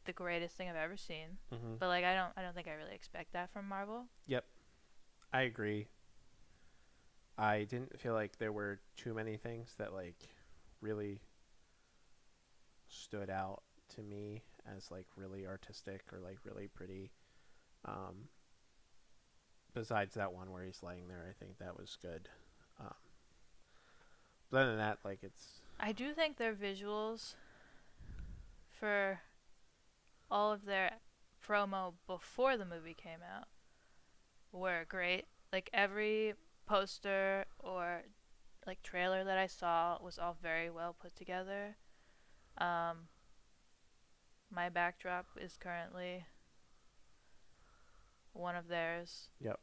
the greatest thing I've ever seen. Mm-hmm. But like, I don't think I really expect that from Marvel. Yep. I agree. I didn't feel like there were too many things that like really stood out to me as like really artistic or like really pretty. Besides that one where he's laying there, I think that was good. But other than that, like I do think their visuals for all of their promo before the movie came out were great. Like, every poster or like trailer that I saw was all very well put together. My backdrop is currently one of theirs. Yep.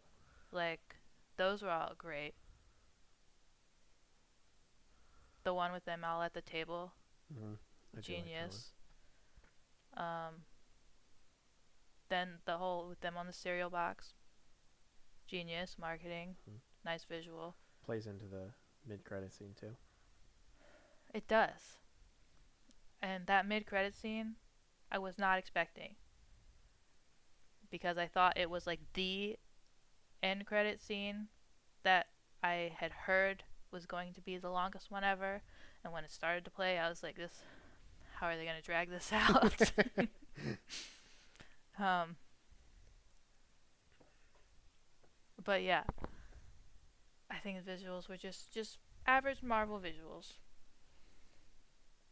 Like, those were all great. The one with them all at the table, genius. Then the whole with them on the cereal box, genius marketing, nice visual. Plays into the mid-credit scene too. It does. And that mid-credit scene, I was not expecting, because I thought it was like the end credit scene that I had heard was going to be the longest one ever. And when it started to play, I was like, "This, how are they going to drag this out?" But yeah, I think the visuals were just average Marvel visuals.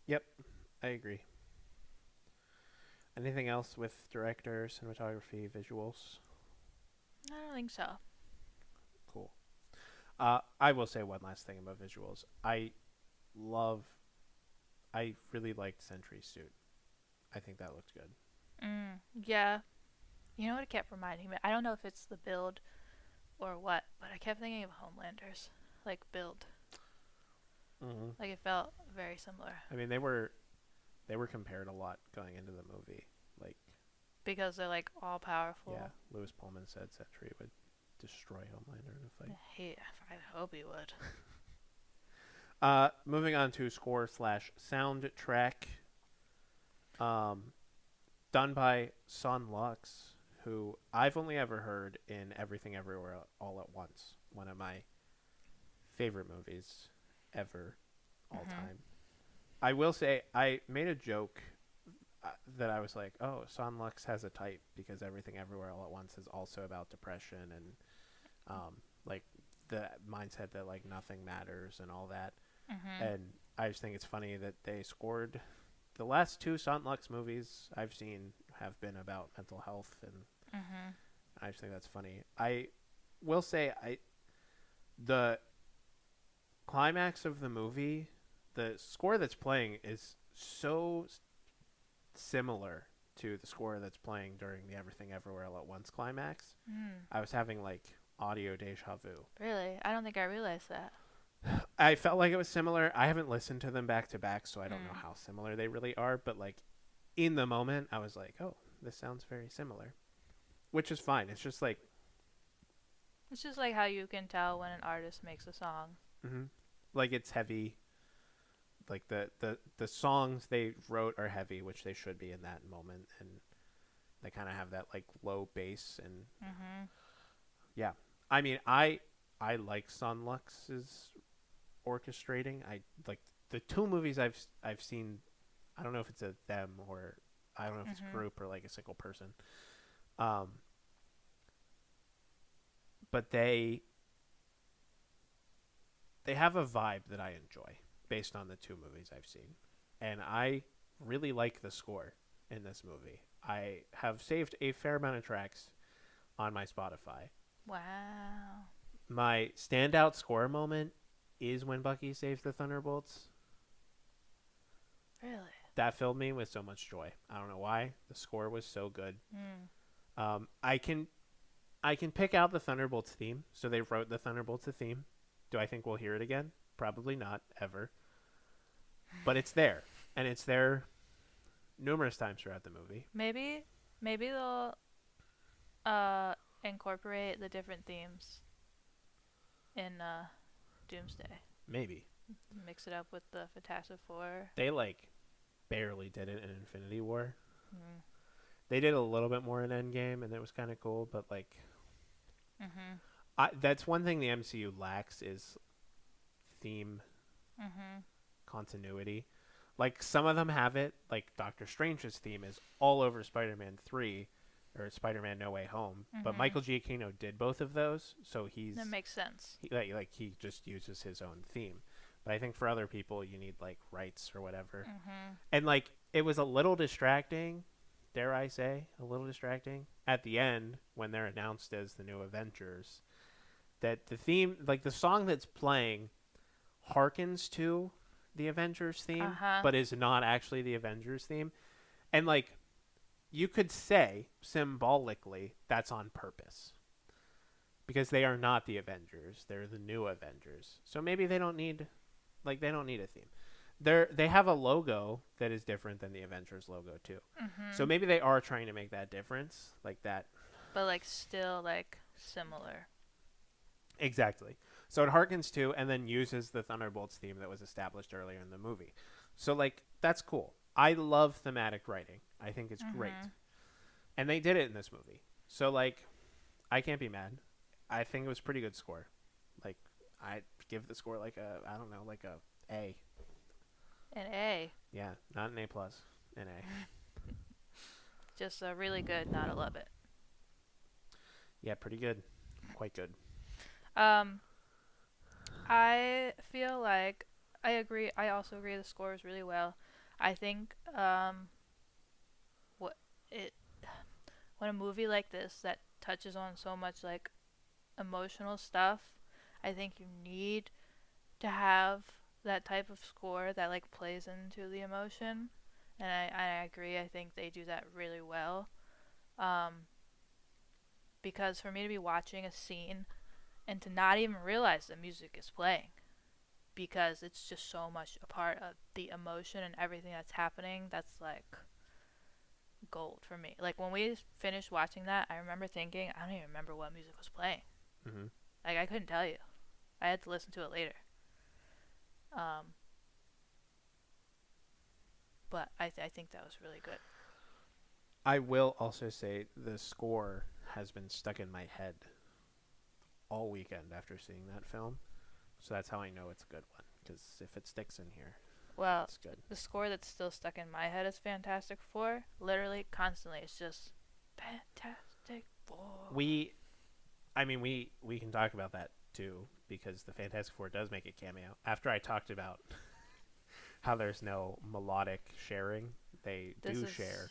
Yep, I agree. Anything else with director, cinematography, visuals? I don't think so. Cool. I will say one last thing about visuals. I really liked Sentry's suit. I think that looked good. Yeah. You know what it kept reminding me? I don't know if it's the build or what, but I kept thinking of Homelander's, like, build. Mm-hmm. Like, it felt very similar. I mean, they were compared a lot going into the movie. Like, because they're, like, all powerful. Yeah, Lewis Pullman said Sentry would destroy Homelander in a fight. I hope he would. Moving on to score/soundtrack. Done by Son Lux, who I've only ever heard in Everything Everywhere All at Once, one of my favorite movies ever, all time. I will say, I made a joke that I was like, oh, Son Lux has a type because Everything Everywhere All at Once is also about depression and like the mindset that like nothing matters and all that. And I just think it's funny that they scored the last two Son Lux movies I've seen have been about mental health, and I just think that's funny. I will say, the climax of the movie, the score that's playing is so similar to the score that's playing during the Everything Everywhere All at Once climax. I was having like audio deja vu. Really? I don't think I realized that. I felt like it was similar. I haven't listened to them back to back, so I don't know how similar they really are. But like in the moment, I was like, "Oh, this sounds very similar," which is fine. It's just like how you can tell when an artist makes a song. Like it's heavy. Like the songs they wrote are heavy, which they should be in that moment, and they kind of have that like low bass and yeah. I mean, I like Son Lux's orchestrating. I like the two movies I've seen. I don't know if it's a them or I don't know if it's a group or like a single person. But they they have a vibe that I enjoy based on the two movies I've seen. And I really like the score in this movie. I have saved a fair amount of tracks on my Spotify. Wow. My standout score moment is when Bucky saves the Thunderbolts. Really? That filled me with so much joy. I don't know why. The score was so good. Mm. I can pick out the Thunderbolts theme. So they wrote the Thunderbolts theme. Do I think we'll hear it again? Probably not, ever. But it's there. And it's there numerous times throughout the movie. Maybe they'll incorporate the different themes in Doomsday. Maybe. Mix it up with the Fantastic Four. They, barely did it in Infinity War. Mm. They did a little bit more in Endgame, and it was kind of cool, but, Mm-hmm. that's one thing the MCU lacks is theme Mm-hmm. continuity. Some of them have it. Doctor Strange's theme is all over Spider-Man 3 or Spider-Man No Way Home. But Mhm. Michael Giacchino did both of those, so That makes sense. he just uses his own theme. But I think for other people you need rights or whatever. Mm-hmm. And it was a little distracting, dare I say, at the end when they're announced as the new Avengers, that the theme, the song that's playing harkens to the Avengers theme, Uh-huh. but is not actually the Avengers theme. And you could say symbolically that's on purpose, because they are not the Avengers, they're the new Avengers. So maybe they don't need a theme. They have a logo that is different than the Avengers logo too. Mm-hmm. So maybe they are trying to make that difference, that. But still similar. Exactly. So it harkens to and then uses the Thunderbolts theme that was established earlier in the movie. So that's cool. I love thematic writing. I think it's great. And they did it in this movie. So I can't be mad. I think it was pretty good score. I'd give the score a A. An A. Yeah, not an A+, an A. Just really good, not a love it. Yeah, pretty good. Quite good. I feel I agree. I also agree the score is really well. I think when a movie like this that touches on so much emotional stuff, I think you need to have that type of score that plays into the emotion. And I agree. I think they do that really well. Because for me to be watching a scene and to not even realize the music is playing, because it's just so much a part of the emotion and everything that's happening, that's gold for me. When we finished watching that, I remember thinking, I don't even remember what music was playing. Mm-hmm. I couldn't tell you. I had to listen to it later. But I think that was really good. I will also say the score has been stuck in my head all weekend after seeing that film. So that's how I know it's a good one. Because if it sticks in here, Well, it's good. the score that's still stuck in my head is Fantastic Four. Literally, constantly, it's just Fantastic Four. We can talk about that too, because the Fantastic Four does make a cameo. After I talked about how there's no melodic sharing, they share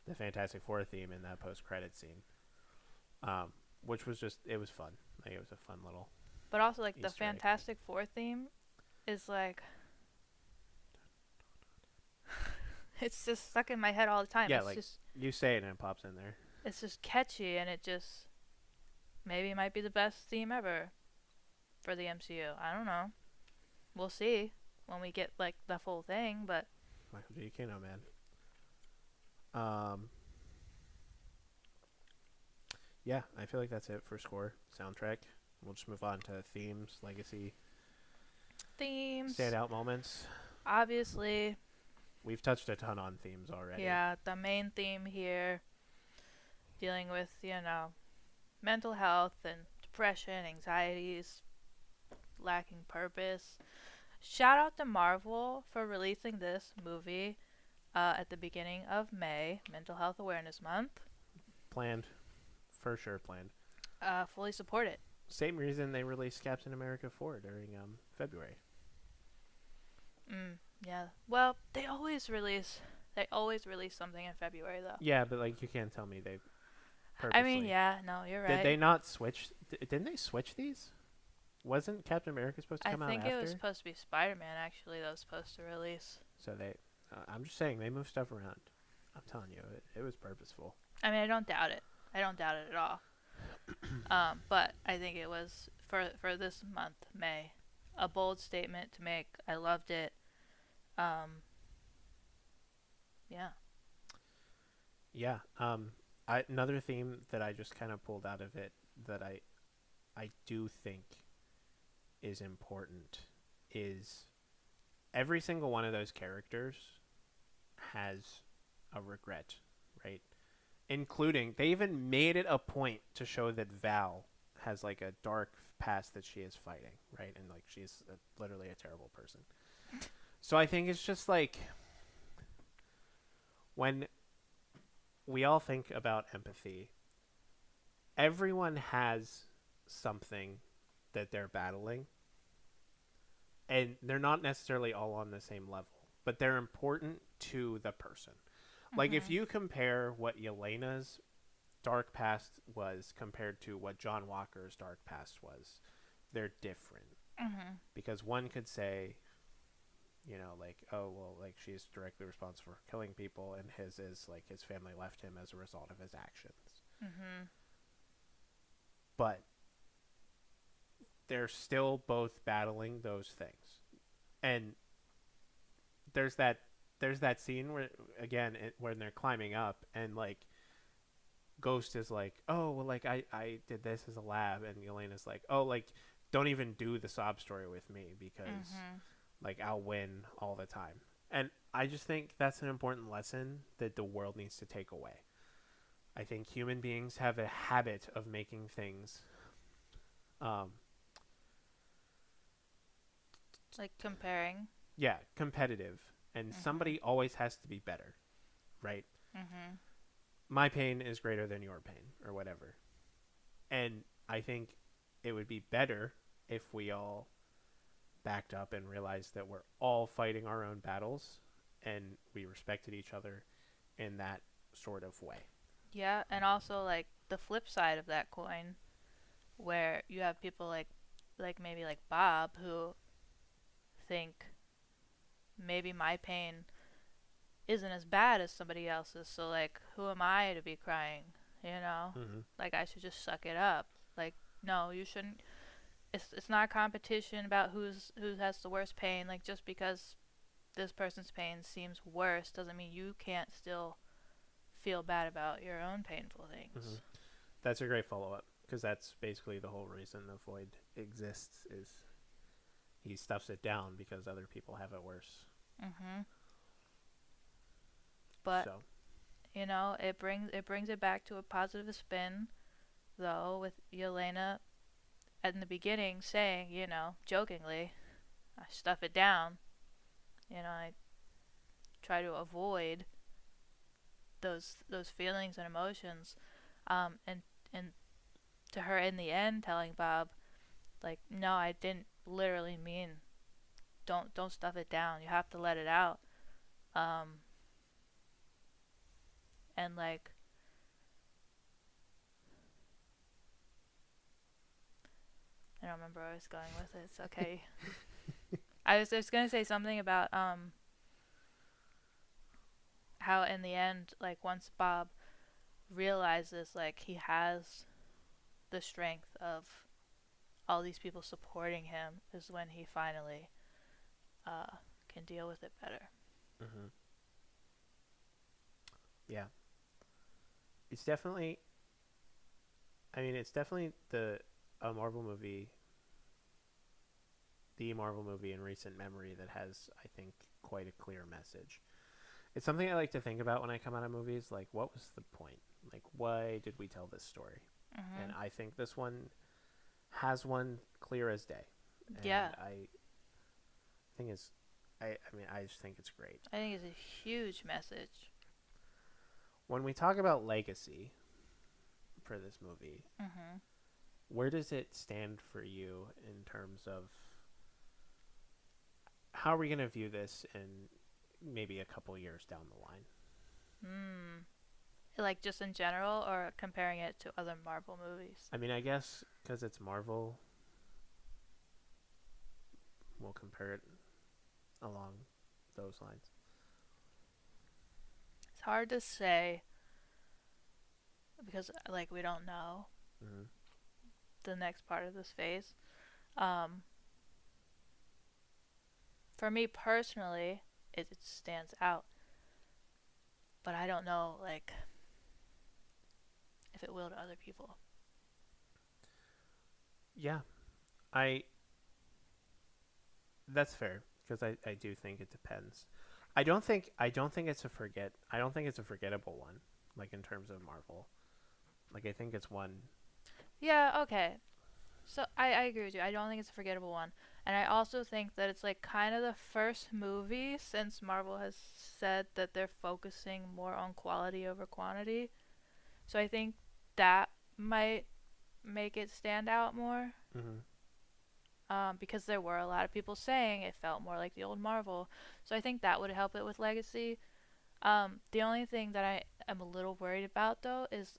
the Fantastic Four theme in that post-credit scene, which was it was fun. It was a fun little. But also, the Easter egg. Fantastic Four theme is it's just stuck in my head all the time. Yeah, it's you say it and it pops in there. It's just catchy, and it just maybe might be the best theme ever for the MCU. I don't know. We'll see when we get the full thing, but Michael Giacchino, man. Yeah, I feel like that's it for score, soundtrack. We'll just move on to themes, legacy, themes. standout moments. Obviously. We've touched a ton on themes already. Yeah, the main theme here, dealing with, mental health and depression, anxieties, lacking purpose. Shout out to Marvel for releasing this movie at the beginning of May, Mental Health Awareness Month. Planned. For sure planned. Fully support it. Same reason they released Captain America 4 during February. Yeah. Well, they always release something in February though. Yeah, but like you can't tell me they I purposely. mean, yeah, no, you're right. Did they not switch? Didn't they switch these? Wasn't Captain America supposed to I come out think after? it was supposed to be Spider-Man actually that was supposed to release. So they, I'm just saying they move stuff around. I'm telling you, it was purposeful. I mean, I don't doubt it. I don't doubt it at all. But I think it was for this month, May, a bold statement to make. I loved it. Yeah. Yeah. Another theme that I just kind of pulled out of it that I do think is important is every single one of those characters has a regret, right? Including, they even made it a point to show that Val has like a dark past that she is fighting, right? And like she's literally a terrible person. So I think it's just like when we all think about empathy, everyone has something that they're battling, and they're not necessarily all on the same level, but they're important to the person. Like if you compare what Yelena's dark past was compared to what John Walker's dark past was, they're different. Because one could say, you know, like, oh, well, like she's directly responsible for killing people, and his is like his family left him as a result of his actions. But they're still both battling those things. And there's that scene where, again, when they're climbing up, and like Ghost is like, oh, well, like I did this as a lab, and Elena's like, oh, like don't even do the sob story with me because like I'll win all the time. And I just think that's an important lesson that the world needs to take away. I think human beings have a habit of making things like comparing. Yeah, competitive, and somebody always has to be better, right? My pain is greater than your pain, or whatever. And I think it would be better if we all backed up and realized that we're all fighting our own battles, and we respected each other in that sort of way. Yeah, and also like the flip side of that coin, where you have people like maybe like Bob who think maybe my pain isn't as bad as somebody else's, so like who am I to be crying, you know? Like I should just suck it up. Like no, you shouldn't. It's not a competition about who has the worst pain. Like just because this person's pain seems worse doesn't mean you can't still feel bad about your own painful things. That's a great follow-up, because that's basically the whole reason the Void exists, is he stuffs it down because other people have it worse. But so, you know, it brings it back to a positive spin, though, with Yelena in the beginning saying, you know, jokingly, I stuff it down. You know, I try to avoid those feelings and emotions, and to her in the end telling Bob, like, no, I didn't literally mean don't stuff it down. You have to let it out. And like I don't remember where I was going with it. It's okay. I was just gonna say something about how in the end, like once Bob realizes like he has the strength of all these people supporting him, is when he finally can deal with it better. Yeah. It's definitely, I mean, it's definitely the Marvel movie in recent memory that has, I think, quite a clear message. It's something I like to think about when I come out of movies, like, what was the point? Like, why did we tell this story? And I think this one has one clear as day. And Yeah. I think it's, I mean, I just think it's great. I think it's a huge message. When we talk about legacy for this movie, where does it stand for you in terms of how are we going to view this in maybe a couple years down the line? Like just in general, or comparing it to other Marvel movies? I mean, I guess because it's Marvel, we'll compare it along those lines. It's hard to say because like we don't know Mm-hmm. the next part of this phase. Um, for me personally, it stands out, but I don't know like if it will to other people. Yeah, I that's fair because I do think it depends. I don't think it's a forgettable one, like in terms of Marvel. Like I think it's one. Yeah, okay. So I agree with you. I don't think it's a forgettable one. And I also think that it's like kind of the first movie since Marvel has said that they're focusing more on quality over quantity. So I think that might make it stand out more. Mm-hmm. Because there were a lot of people saying it felt more like the old Marvel. So I think that would help it with legacy. The only thing that I am a little worried about though is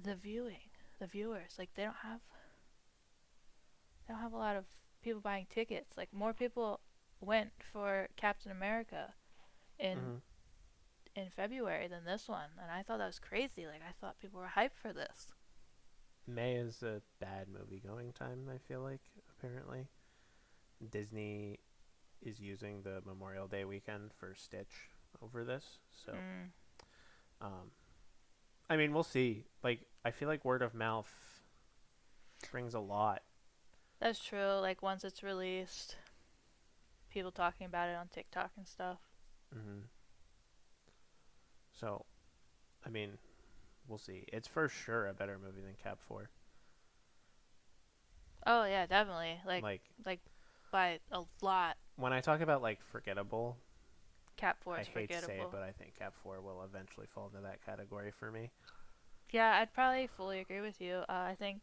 the viewers. Like they don't have a lot of people buying tickets. Like more people went for Captain America in Mm-hmm. in February than this one, and I thought that was crazy. Like I thought people were hyped for this. May is a bad movie going time. I feel like apparently Disney is using the Memorial Day weekend for Stitch over this. So, Mm, um, I mean, we'll see. Like, I feel like word of mouth brings a lot. that's true. Like once it's released, people talking about it on TikTok and stuff. Mm-hmm. So, I mean, we'll see. It's for sure a better movie than Cap 4. Oh yeah, definitely. Like, Like by a lot. when I talk about, like, forgettable, Cat 4 I is hate to say it, forgettable. but I think Cap 4 will eventually fall into that category for me. Yeah, I'd probably fully agree with you. I think.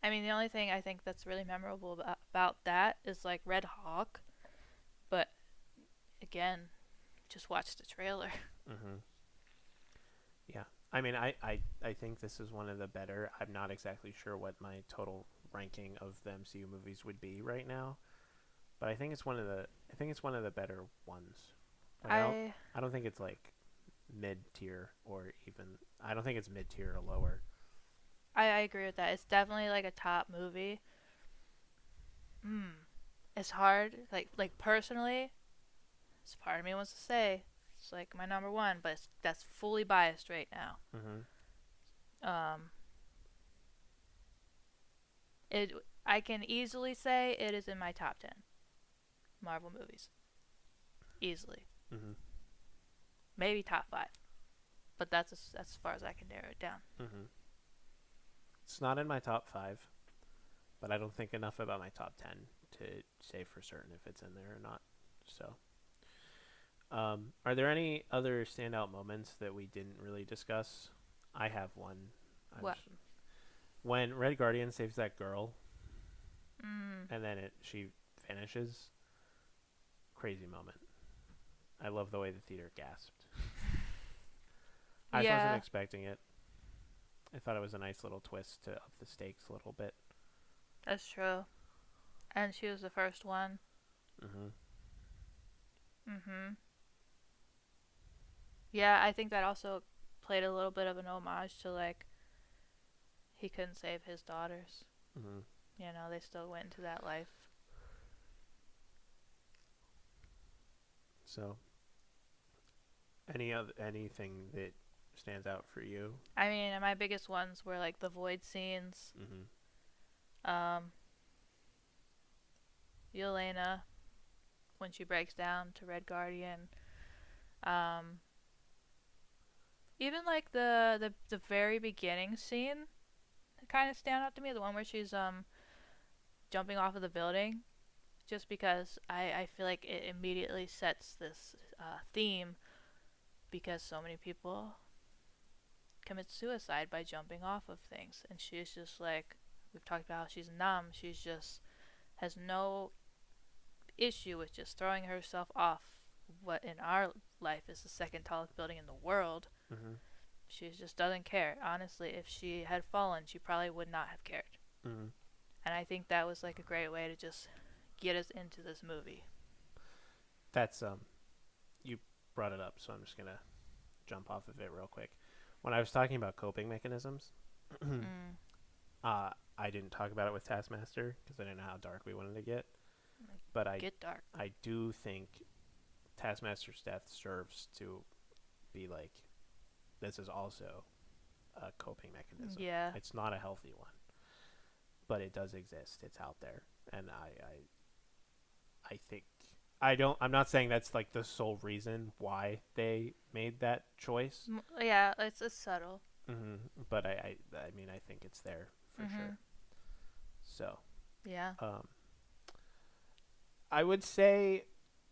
I mean, the only thing I think that's really memorable about that is like Red Hawk. But again, just watch the trailer. Mm-hmm. Yeah. I mean, I think this is one of the better. I'm not exactly sure what my total ranking of the MCU movies would be right now, but I think it's one of the better ones. Like I I don't think it's like mid tier or even I don't think it's mid tier or lower. I agree with that. It's definitely like a top movie. It's hard. Like personally, it's part of me wants to say it's like my number one, but that's fully biased right now. Mm-hmm. Um, it I can easily say it is in my top 10 Marvel movies. Easily. Mm-hmm. Maybe top 5. But that's as far as I can narrow it down. Mm-hmm. It's not in my top 5, but I don't think enough about my top 10 to say for certain if it's in there or not. So, are there any other standout moments that we didn't really discuss? I have one. What? When Red Guardian saves that girl, Mm, and then she vanishes. Crazy moment. I love the way the theater gasped. I just wasn't yeah, expecting it. I thought it was a nice little twist to up the stakes a little bit. that's true. And she was the first one. Mm-hmm. Mhm. Yeah, I think that also played a little bit of an homage to like he couldn't save his daughters. Mm-hmm. You know, they still went into that life. So, anything that stands out for you? I mean, and my biggest ones were like the void scenes. Mm-hmm. Um, Yelena when she breaks down to Red Guardian. Um, even like the very beginning scene kind of stand out to me. The one where she's jumping off of the building, just because I feel like it immediately sets this theme because so many people commits suicide by jumping off of things. And she's just like, we've talked about how she's numb. She's just has no issue with just throwing herself off what in our life is the second tallest building in the world. Mm-hmm. She just doesn't care. Honestly, if she had fallen, she probably would not have cared. Mm-hmm. And I think that was like a great way to just get us into this movie. That's you brought it up, so I'm just gonna jump off of it real quick. When I was talking about coping mechanisms, I didn't talk about it with Taskmaster because I didn't know how dark we wanted to get. But Get dark. I do think Taskmaster's death serves to be like, this is also a coping mechanism. Yeah. It's not a healthy one, but it does exist. It's out there, and I think I'm not saying that's like the sole reason why they made that choice. Yeah, it's subtle. Mm-hmm. But I mean, I think it's there for sure. So. Yeah. I would say,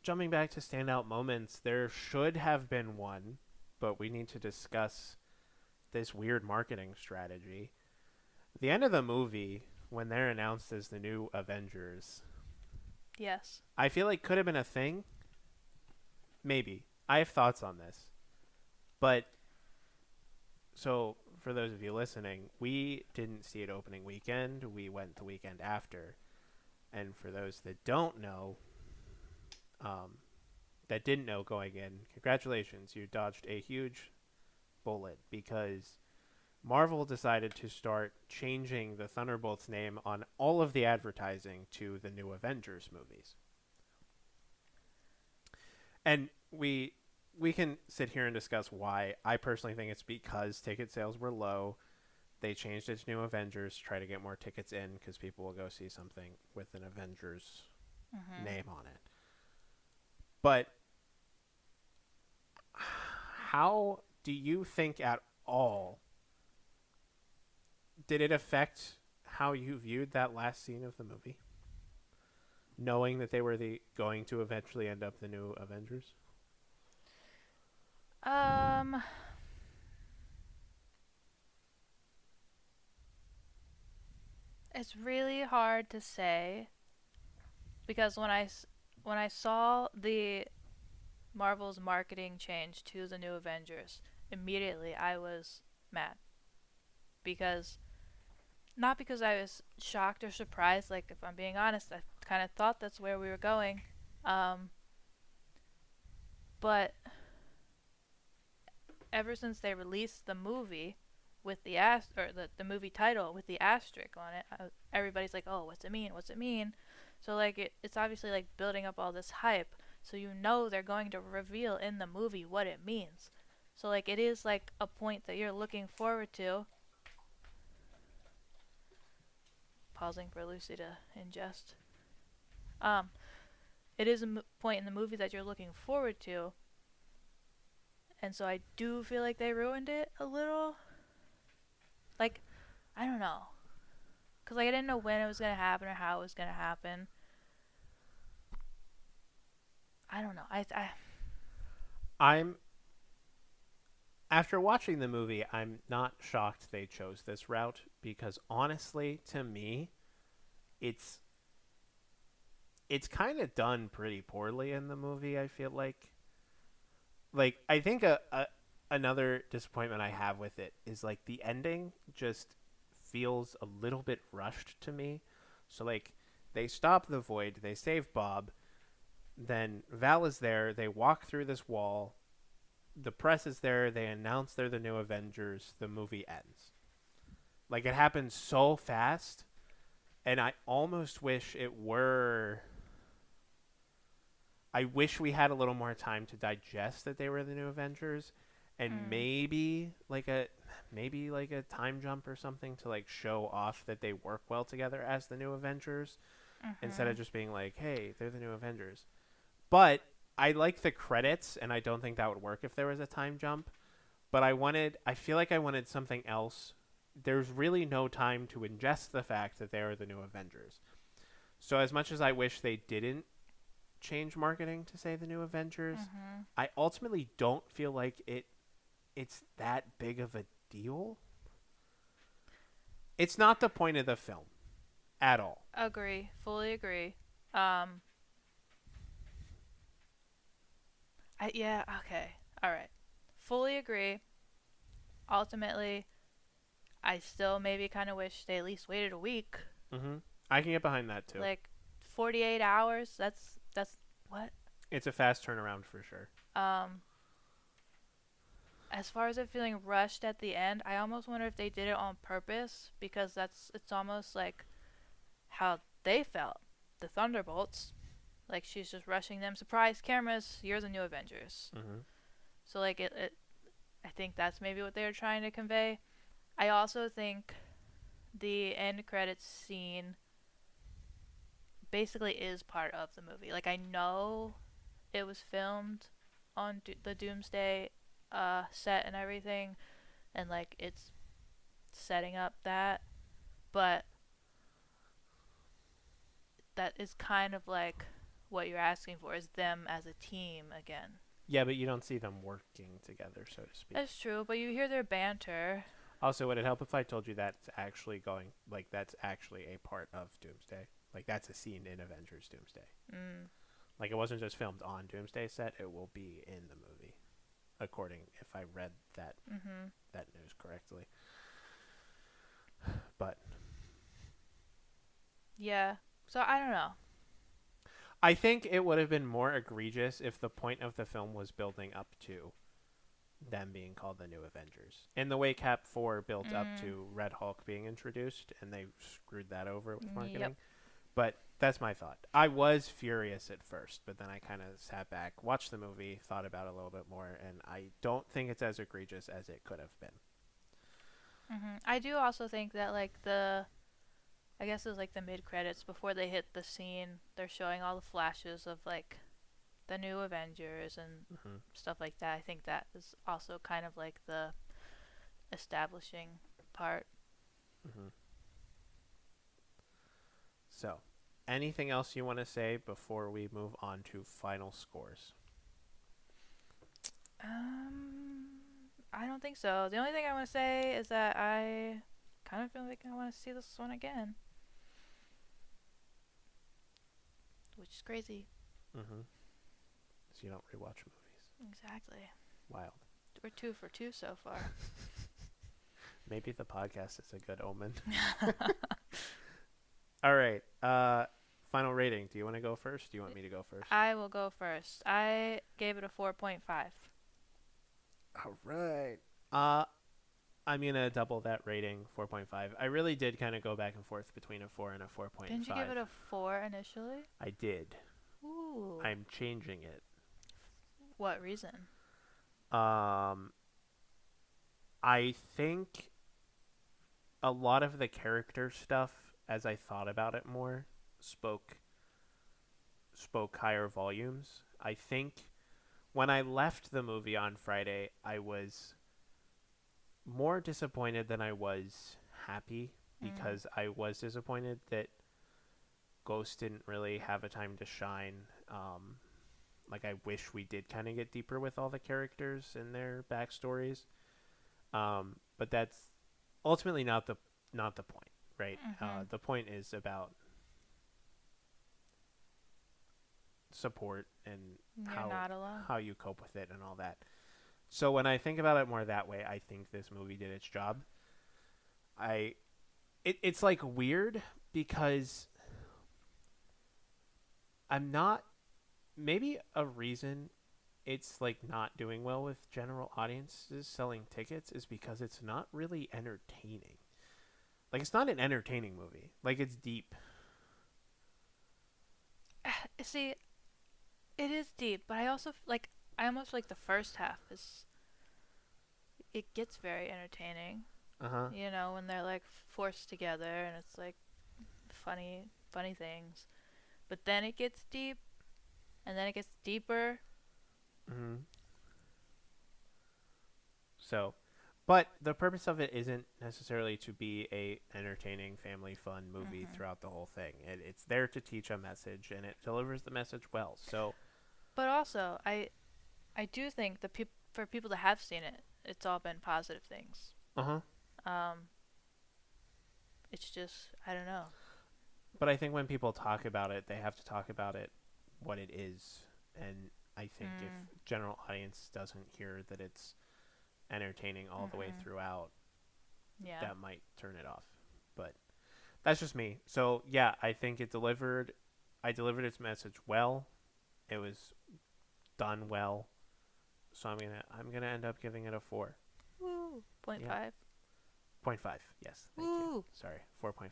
jumping back to standout moments, there should have been one, but we need to discuss this weird marketing strategy. The end of the movie, when they're announced as the new Avengers, Yes. I feel like could have been a thing. Maybe. I have thoughts on this. But, so, for those of you listening, we didn't see it opening weekend. We went the weekend after. And for those that don't know, that didn't know going in, congratulations, you dodged a huge bullet because Marvel decided to start changing the Thunderbolts name on all of the advertising to the new Avengers movies. And we can sit here and discuss why. I personally think it's because ticket sales were low. They changed it to New Avengers to try to get more tickets in because people will go see something with an Avengers name on it. But how do you think at all did it affect how you viewed that last scene of the movie? Knowing that they were going to eventually end up the new Avengers? It's really hard to say because when I saw the Marvel's marketing change to the new Avengers, immediately I was mad. Not because I was shocked or surprised, like if I'm being honest, I kind of thought that's where we were going. But ever since they released the movie with the the movie title with the asterisk on it, everybody's like, "Oh, what's it mean? What's it mean?" So like it's obviously like building up all this hype, so you know they're going to reveal in the movie what it means. So like it is like a point that you're looking forward to. Pausing for Lucy to ingest. It is a point in the movie that you're looking forward to. And so I do feel like they ruined it a little. Like, I don't know. Because like, I didn't know when it was going to happen or how it was going to happen. I don't know. I'm... After watching the movie, I'm not shocked they chose this route because honestly, to me, it's kind of done pretty poorly in the movie, I feel like. Like, I think another disappointment I have with it is, like, the ending just feels a little bit rushed to me. So, like, they stop the Void, they save Bob, then Val is there, they walk through this wall, the press is there, they announce they're the new Avengers, the movie ends. Like, it happens so fast, and I almost wish it were... I wish we had a little more time to digest that they were the new Avengers, and maybe like a time jump or something to like show off that they work well together as the new Avengers, instead of just being like, hey, they're the new Avengers. But I like the credits, and I don't think that would work if there was a time jump. But I feel like I wanted something else. There's really no time to ingest the fact that they are the new Avengers. So as much as I wish they didn't change marketing to say the new Avengers, I ultimately don't feel like it's that big of a deal. It's not the point of the film at all. Agree. Fully agree. Um, yeah, okay. All right. Fully agree. Ultimately, I still maybe kind of wish they at least waited a week. Mm-hmm. I can get behind that too. Like 48 hours. That's what? It's a fast turnaround for sure. Um, as far as it feeling rushed at the end, I almost wonder if they did it on purpose because it's almost like how they felt. The Thunderbolts, like she's just rushing them. Surprise cameras! You're the new Avengers. Mm-hmm. So like I think that's maybe what they were trying to convey. I also think the end credits scene basically is part of the movie. Like I know it was filmed on the Doomsday set and everything, and like it's setting up that, but that is kind of like what you're asking for is them as a team again. Yeah, but you don't see them working together, so to speak. That's true, but you hear their banter. Also, would it help if I told you that's actually that's actually a part of Doomsday? Like, that's a scene in Avengers Doomsday. Mm. Like, it wasn't just filmed on Doomsday set, it will be in the movie. According, if I read that that news correctly. But yeah, so I don't know. I think it would have been more egregious if the point of the film was building up to them being called the New Avengers. In the way Cap 4 built up to Red Hulk being introduced, and they screwed that over with marketing. Yep. But that's my thought. I was furious at first, but then I kind of sat back, watched the movie, thought about it a little bit more, and I don't think it's as egregious as it could have been. I do also think that like I guess it was like the mid credits before they hit the scene, they're showing all the flashes of like the New Avengers and stuff like that. I think that is also kind of like the establishing part. So, anything else you want to say before we move on to final scores? I don't think so. The only thing I want to say is that I kind of feel like I want to see this one again, which is crazy. So you don't rewatch movies. Exactly. Wild. We're 2 for 2 so far. Maybe the podcast is a good omen. All right. Final rating. Do you want to go first? Do you want me to go first? I will go first. I gave it a 4.5. All right. I'm going to double that rating, 4.5. I really did kind of go back and forth between a 4 and a 4.5. Didn't you give it a 4 initially? I did. Ooh. I'm changing it. What reason? I think a lot of the character stuff, as I thought about it more, spoke higher volumes. I think when I left the movie on Friday, I was more disappointed than I was happy, because I was disappointed that Ghost didn't really have a time to shine. Like, I wish we did kind of get deeper with all the characters and their backstories. But that's ultimately not the point, right? The point is about support and how you cope with it and all that. So when I think about it more that way, I think this movie did its job. It's like weird because I'm not, maybe a reason it's like not doing well with general audiences selling tickets is because it's not really entertaining. Like, it's not an entertaining movie. Like, it's deep. See, it is deep, but I also I almost like the first half it gets very entertaining. You know, when they're like forced together and it's like funny things. But then it gets deep, and then it gets deeper. So, but the purpose of it isn't necessarily to be a entertaining, family fun movie throughout the whole thing. It's there to teach a message, and it delivers the message well. So, but also, I do think for people that have seen it, it's all been positive things. Uh-huh. Um, it's just, I don't know. But I think when people talk about it, they have to talk about it what it is. And I think if Mm, general audience doesn't hear that it's entertaining all the way mm-hmm. throughout, Yeah. that might turn it off. But that's just me. So yeah, I think it delivered. I delivered its message well. It was done well. So I'm gonna end up giving it a 4. Woo. Point Yeah, five. 0.5. Yes, thank you. Woo. Sorry, 4.5.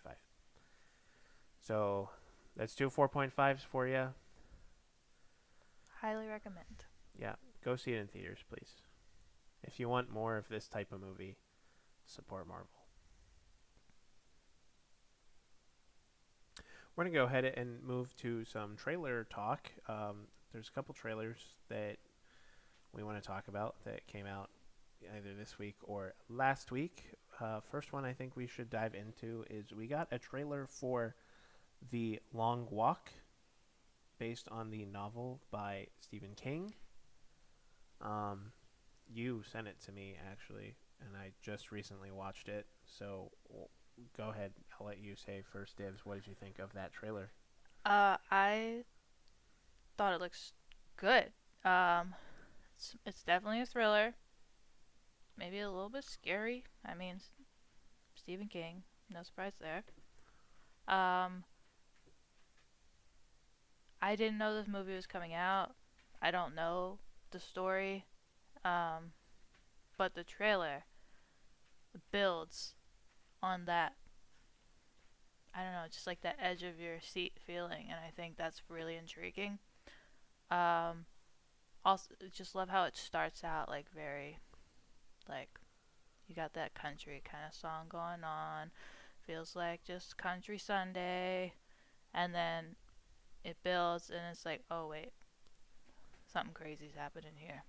So let's do 4.5s for you. Highly recommend. Yeah, go see it in theaters, please. If you want more of this type of movie, support Marvel. We're going to go ahead and move to some trailer talk. There's a couple trailers that we want to talk about that came out either this week or last week. First one I think we should dive into is we got a trailer for The Long Walk based on the novel by Stephen King. You sent it to me, actually, and I just recently watched it. So go ahead. I'll let you say first dibs. What did you think of that trailer? I thought it looks good. It's definitely a thriller. Maybe a little bit scary. I mean, Stephen King, no surprise there. Um, I didn't know this movie was coming out. I don't know the story. Um, but the trailer builds on that. I don't know, just like that edge of your seat feeling, and I think that's really intriguing. Um, also, just love how it starts out like very like you got that country kind of song going on. Feels like just country Sunday, and then it builds, and it's like, oh wait, something crazy's happening here.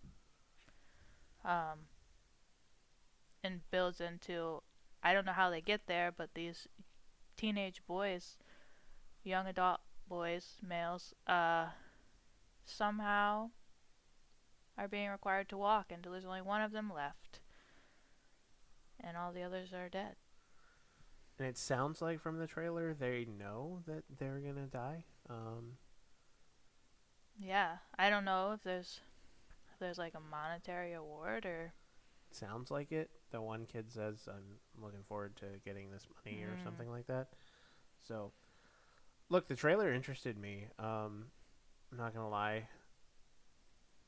Um, and builds into, I don't know how they get there, but these teenage boys, young adult boys, males, somehow are being required to walk, and there's only one of them left, and all the others are dead. And it sounds like from the trailer they know that they're gonna die. Yeah, I don't know if there's like a monetary award or. Sounds like it. The one kid says, "I'm looking forward to getting this money" or Mm, something like that. So, look, the trailer interested me. I'm not gonna lie,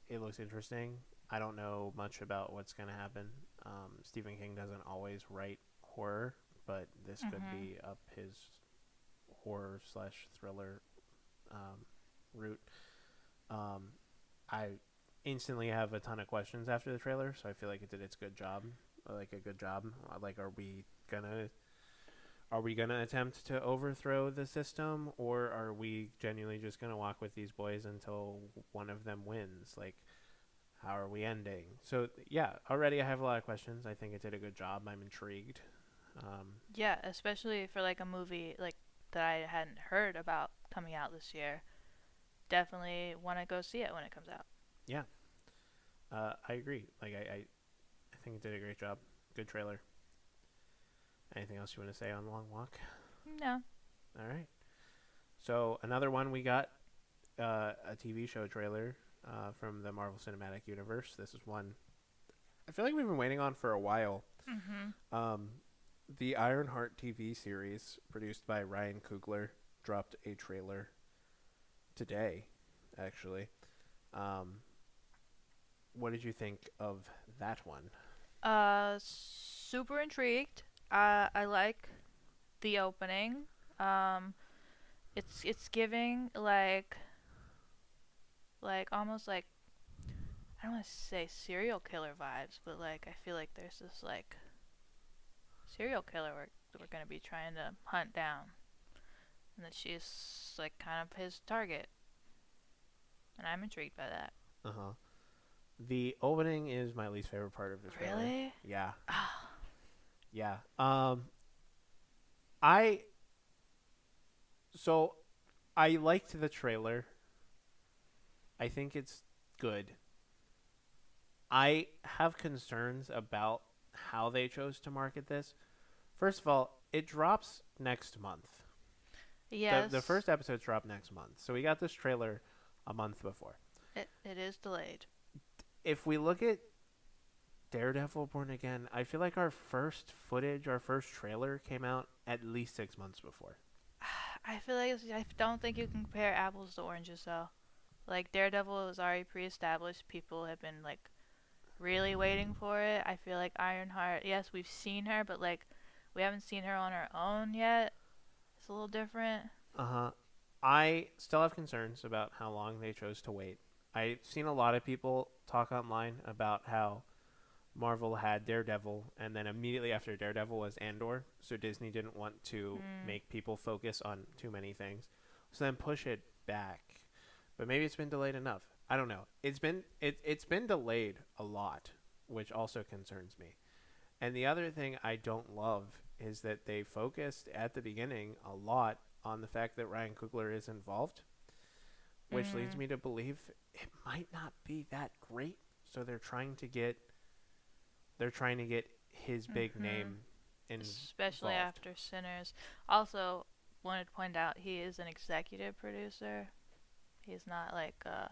it looks interesting. I don't know much about what's gonna happen. Stephen King doesn't always write horror, but this could mhm. be up his horror slash thriller route. Um, I instantly have a ton of questions after the trailer, so I feel like it did its good job, like a good job. Like, are we gonna attempt to overthrow the system, or are we genuinely just gonna walk with these boys until one of them wins? Like, how are we ending? So yeah, already I have a lot of questions. I think it did a good job. I'm intrigued. Yeah, especially for like a movie like that I hadn't heard about coming out this year. Definitely want to go see it when it comes out. Yeah, I agree. Like I think it did a great job. Good trailer. Anything else you want to say on Long Walk? No. All right. So another one we got a TV show trailer from the Marvel Cinematic Universe. This is one I feel like we've been waiting on for a while. Mhm. Um, the Ironheart TV series, produced by Ryan Coogler, dropped a trailer today, actually. Um, what did you think of that one? Super intrigued. I like the opening. Um, it's giving like almost like I don't want to say serial killer vibes, but like I feel like there's this like serial killer we're gonna be trying to hunt down, and that she's like kind of his target, and I'm intrigued by that. Uh huh. The opening is my least favorite part of the trailer. Really? Yeah, Ah. yeah. I so I liked the trailer. I think it's good. I have concerns about how they chose to market this. First of all, it drops next month. Yes. The first episodes drop next month. So we got this trailer a month before. It is delayed. If we look at Daredevil Born Again, I feel like our first footage, our first trailer came out at least 6 months before. I feel like I don't think you can compare apples to oranges though. Like Daredevil is already pre-established. People have been like really waiting for it. I feel like Ironheart, yes, we've seen her, but like we haven't seen her on her own yet. It's a little different. Uh-huh. I still have concerns about how long they chose to wait. I've seen a lot of people talk online about how Marvel had Daredevil, and then immediately after Daredevil was Andor, so Disney didn't want to make people focus on too many things, so then push it back. But maybe it's been delayed enough. I don't know. It's been delayed a lot, which also concerns me. And the other thing I don't love is that they focused at the beginning a lot on the fact that Ryan Coogler is involved, which leads me to believe it might not be that great. So they're trying to get his big name involved. Especially after Sinners. Also, wanted to point out he is an executive producer. He's not like the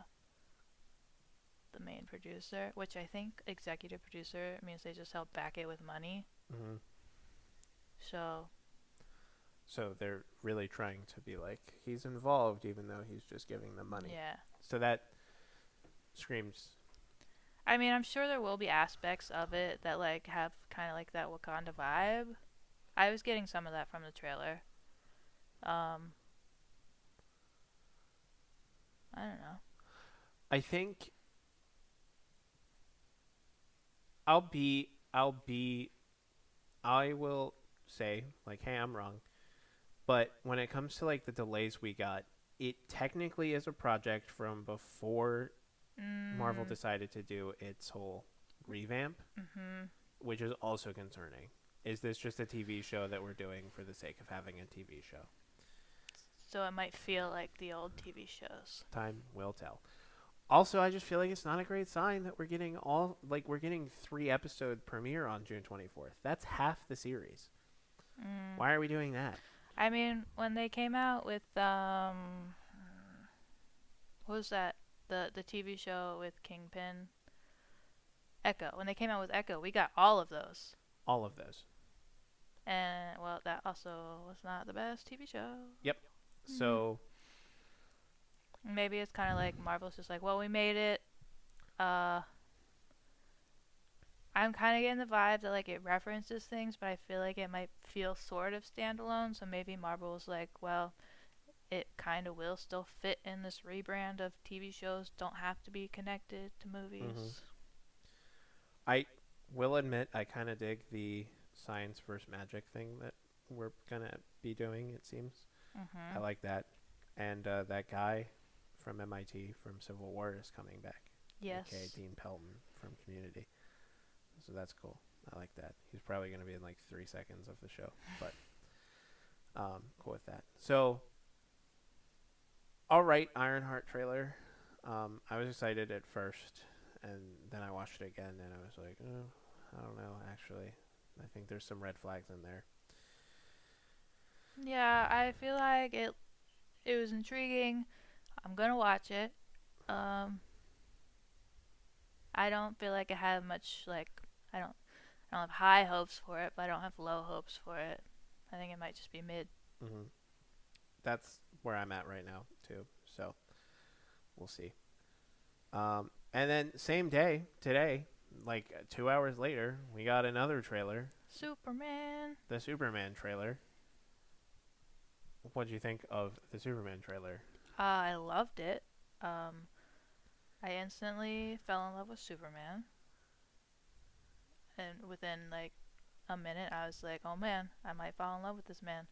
main producer, which I think executive producer means they just help back it with money. Mm-hmm. So they're really trying to be like, he's involved even though he's just giving them money. Yeah. So that screams. I mean, I'm sure there will be aspects of it that like have kind of like that Wakanda vibe. I was getting some of that from the trailer. I don't know. I think I will say like, hey, I'm wrong. But when it comes to like the delays we got, it technically is a project from before Marvel decided to do its whole revamp, which is also concerning. Is this just a TV show that we're doing for the sake of having a TV show? So it might feel like the old TV shows. Time will tell. Also, I just feel like it's not a great sign that we're getting 3-episode premiere on June 24th. That's half the series. Why are we doing that? I mean, when they came out with what was that? The TV show with Kingpin, Echo. When they came out with Echo, we got all of those. All of those. And well, that also was not the best TV show. Yep. So maybe it's kind of like Marvel's just like, well, we made it. I'm kind of getting the vibe that like it references things, but I feel like it might feel sort of standalone. So maybe Marvel's like, well, it kind of will still fit in this rebrand of TV shows. Don't have to be connected to movies. I will admit I kind of dig the science versus magic thing that we're gonna be doing. It seems I like that, and that guy from MIT from Civil War is coming back. Yes. Okay, Dean Pelton from Community. So that's cool. I like that. He's probably gonna be in like 3 seconds of the show, but cool with that. So. All right, Ironheart trailer. I was excited at first, and then I watched it again, and I was like, I don't know, actually. I think there's some red flags in there. Yeah, I feel like it was intriguing. I'm gonna watch it. I don't feel like I have much I don't have high hopes for it, but I don't have low hopes for it. I think it might just be mid. That's where I'm at right now too. So we'll see. And then same day today, like 2 hours later, we got another trailer. Superman. The Superman trailer. What did you think of the Superman trailer? I loved it. I instantly fell in love with Superman. And within like a minute, I was like, oh man, I might fall in love with this man.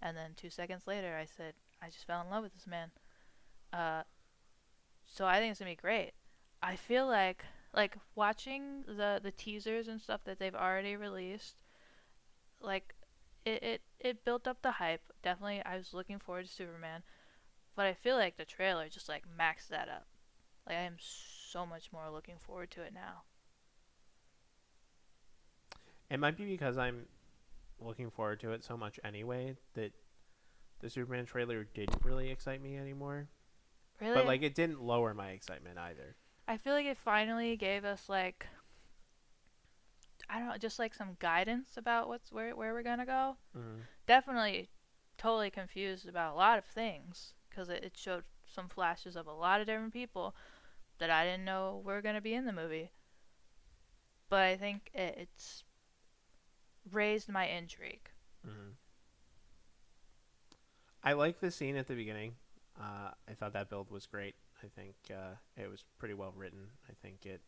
And then 2 seconds later, I said, I just fell in love with this man. So I think it's going to be great. I feel like watching the teasers and stuff that they've already released, like, it built up the hype. Definitely, I was looking forward to Superman. But I feel like the trailer just, like, maxed that up. Like, I am so much more looking forward to it now. It might be because I'm looking forward to it so much anyway that the Superman trailer didn't really excite me anymore. But Really? like, it didn't lower my excitement either. I feel like it finally gave us like, I don't know, just like some guidance about where we're gonna go. Mm-hmm. Definitely totally confused about a lot of things because it showed some flashes of a lot of different people that I didn't know were gonna be in the movie. But I think it's raised my intrigue. Mm-hmm. I like the scene at the beginning. I thought that build was great. I think it was pretty well written. I think it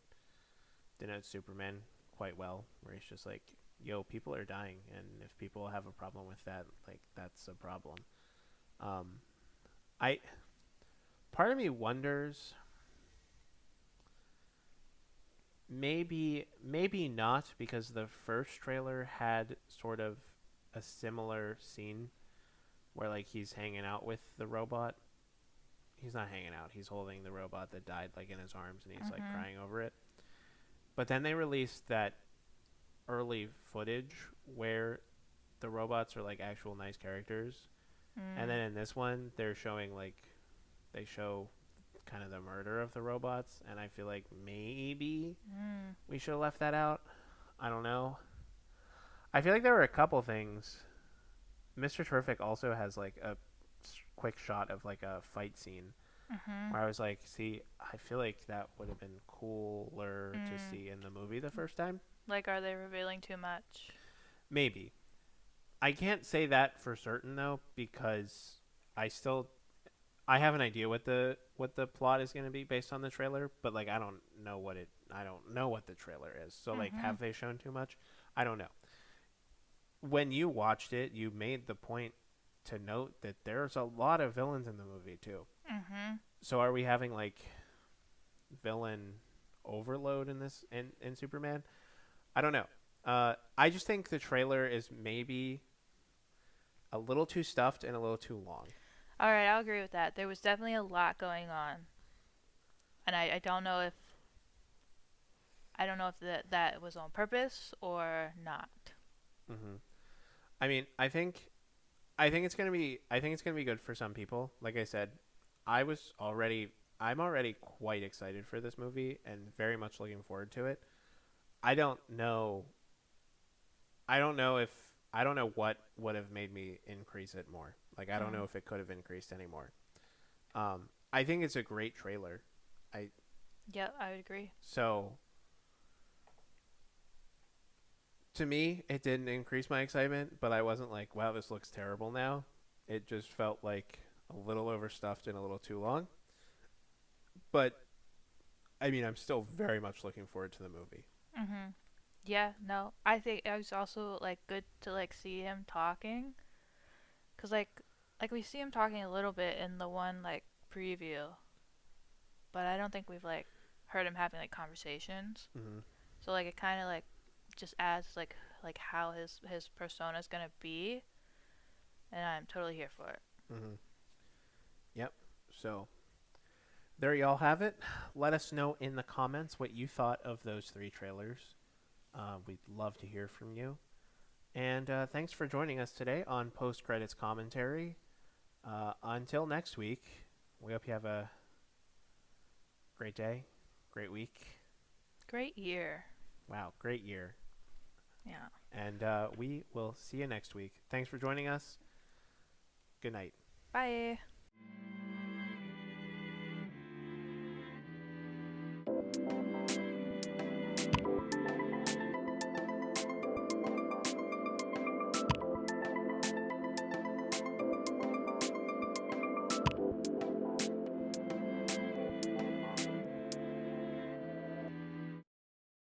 denotes Superman quite well, where he's just like, yo, people are dying, and if people have a problem with that, like, that's a problem. Um, I Part of me wonders, maybe not, because the first trailer had sort of a similar scene where like he's hanging out with the robot. He's not hanging out. He's holding the robot that died like in his arms, and he's like Mhm. crying over it. But then they released that early footage where the robots are like actual nice characters. And then in this one, they're showing like they show kind of the murder of the robots, and I feel like maybe we should have left that out. I don't know. I feel like there were a couple things. Mr. Terrific also has like a quick shot of like a fight scene Mhm. where I was like, see, I feel like that would have been cooler to see in the movie the first time. Like, are they revealing too much? Maybe. I can't say that for certain though, because I have an idea what the plot is going to be based on the trailer, but like I don't know what the trailer is. So like, have they shown too much? I don't know. When you watched it, you made the point to note that there's a lot of villains in the movie too. Mhm. So are we having like villain overload in this in Superman? I don't know. I just think the trailer is maybe a little too stuffed and a little too long. All right, I'll agree with that. There was definitely a lot going on, and I don't know if that was on purpose or not. Hmm. I mean, I think it's gonna be good for some people. Like I said, I'm already quite excited for this movie and very much looking forward to it. I don't know. I don't know what would have made me increase it more. Like I don't know if it could have increased anymore. I think it's a great trailer. I Yeah, I would agree. So to me, it didn't increase my excitement, but I wasn't like, wow, this looks terrible now. It just felt like a little overstuffed and a little too long. But I mean, I'm still very much looking forward to the movie. Mhm. Yeah, no. I think it was also like good to like see him talking, cause like we see him talking a little bit in the one like preview, but I don't think we've like heard him having like conversations. Hmm. So like it kind of like just adds like how his persona is gonna be, and I'm totally here for it. Hmm. Yep. So there y'all have it. Let us know in the comments what you thought of those three trailers. We'd love to hear from you. And thanks for joining us today on Post Credits Commentary. Until next week, we hope you have a great day, great week. Great year. Wow, great year. Yeah. And we will see you next week. Thanks for joining us. Good night. Bye.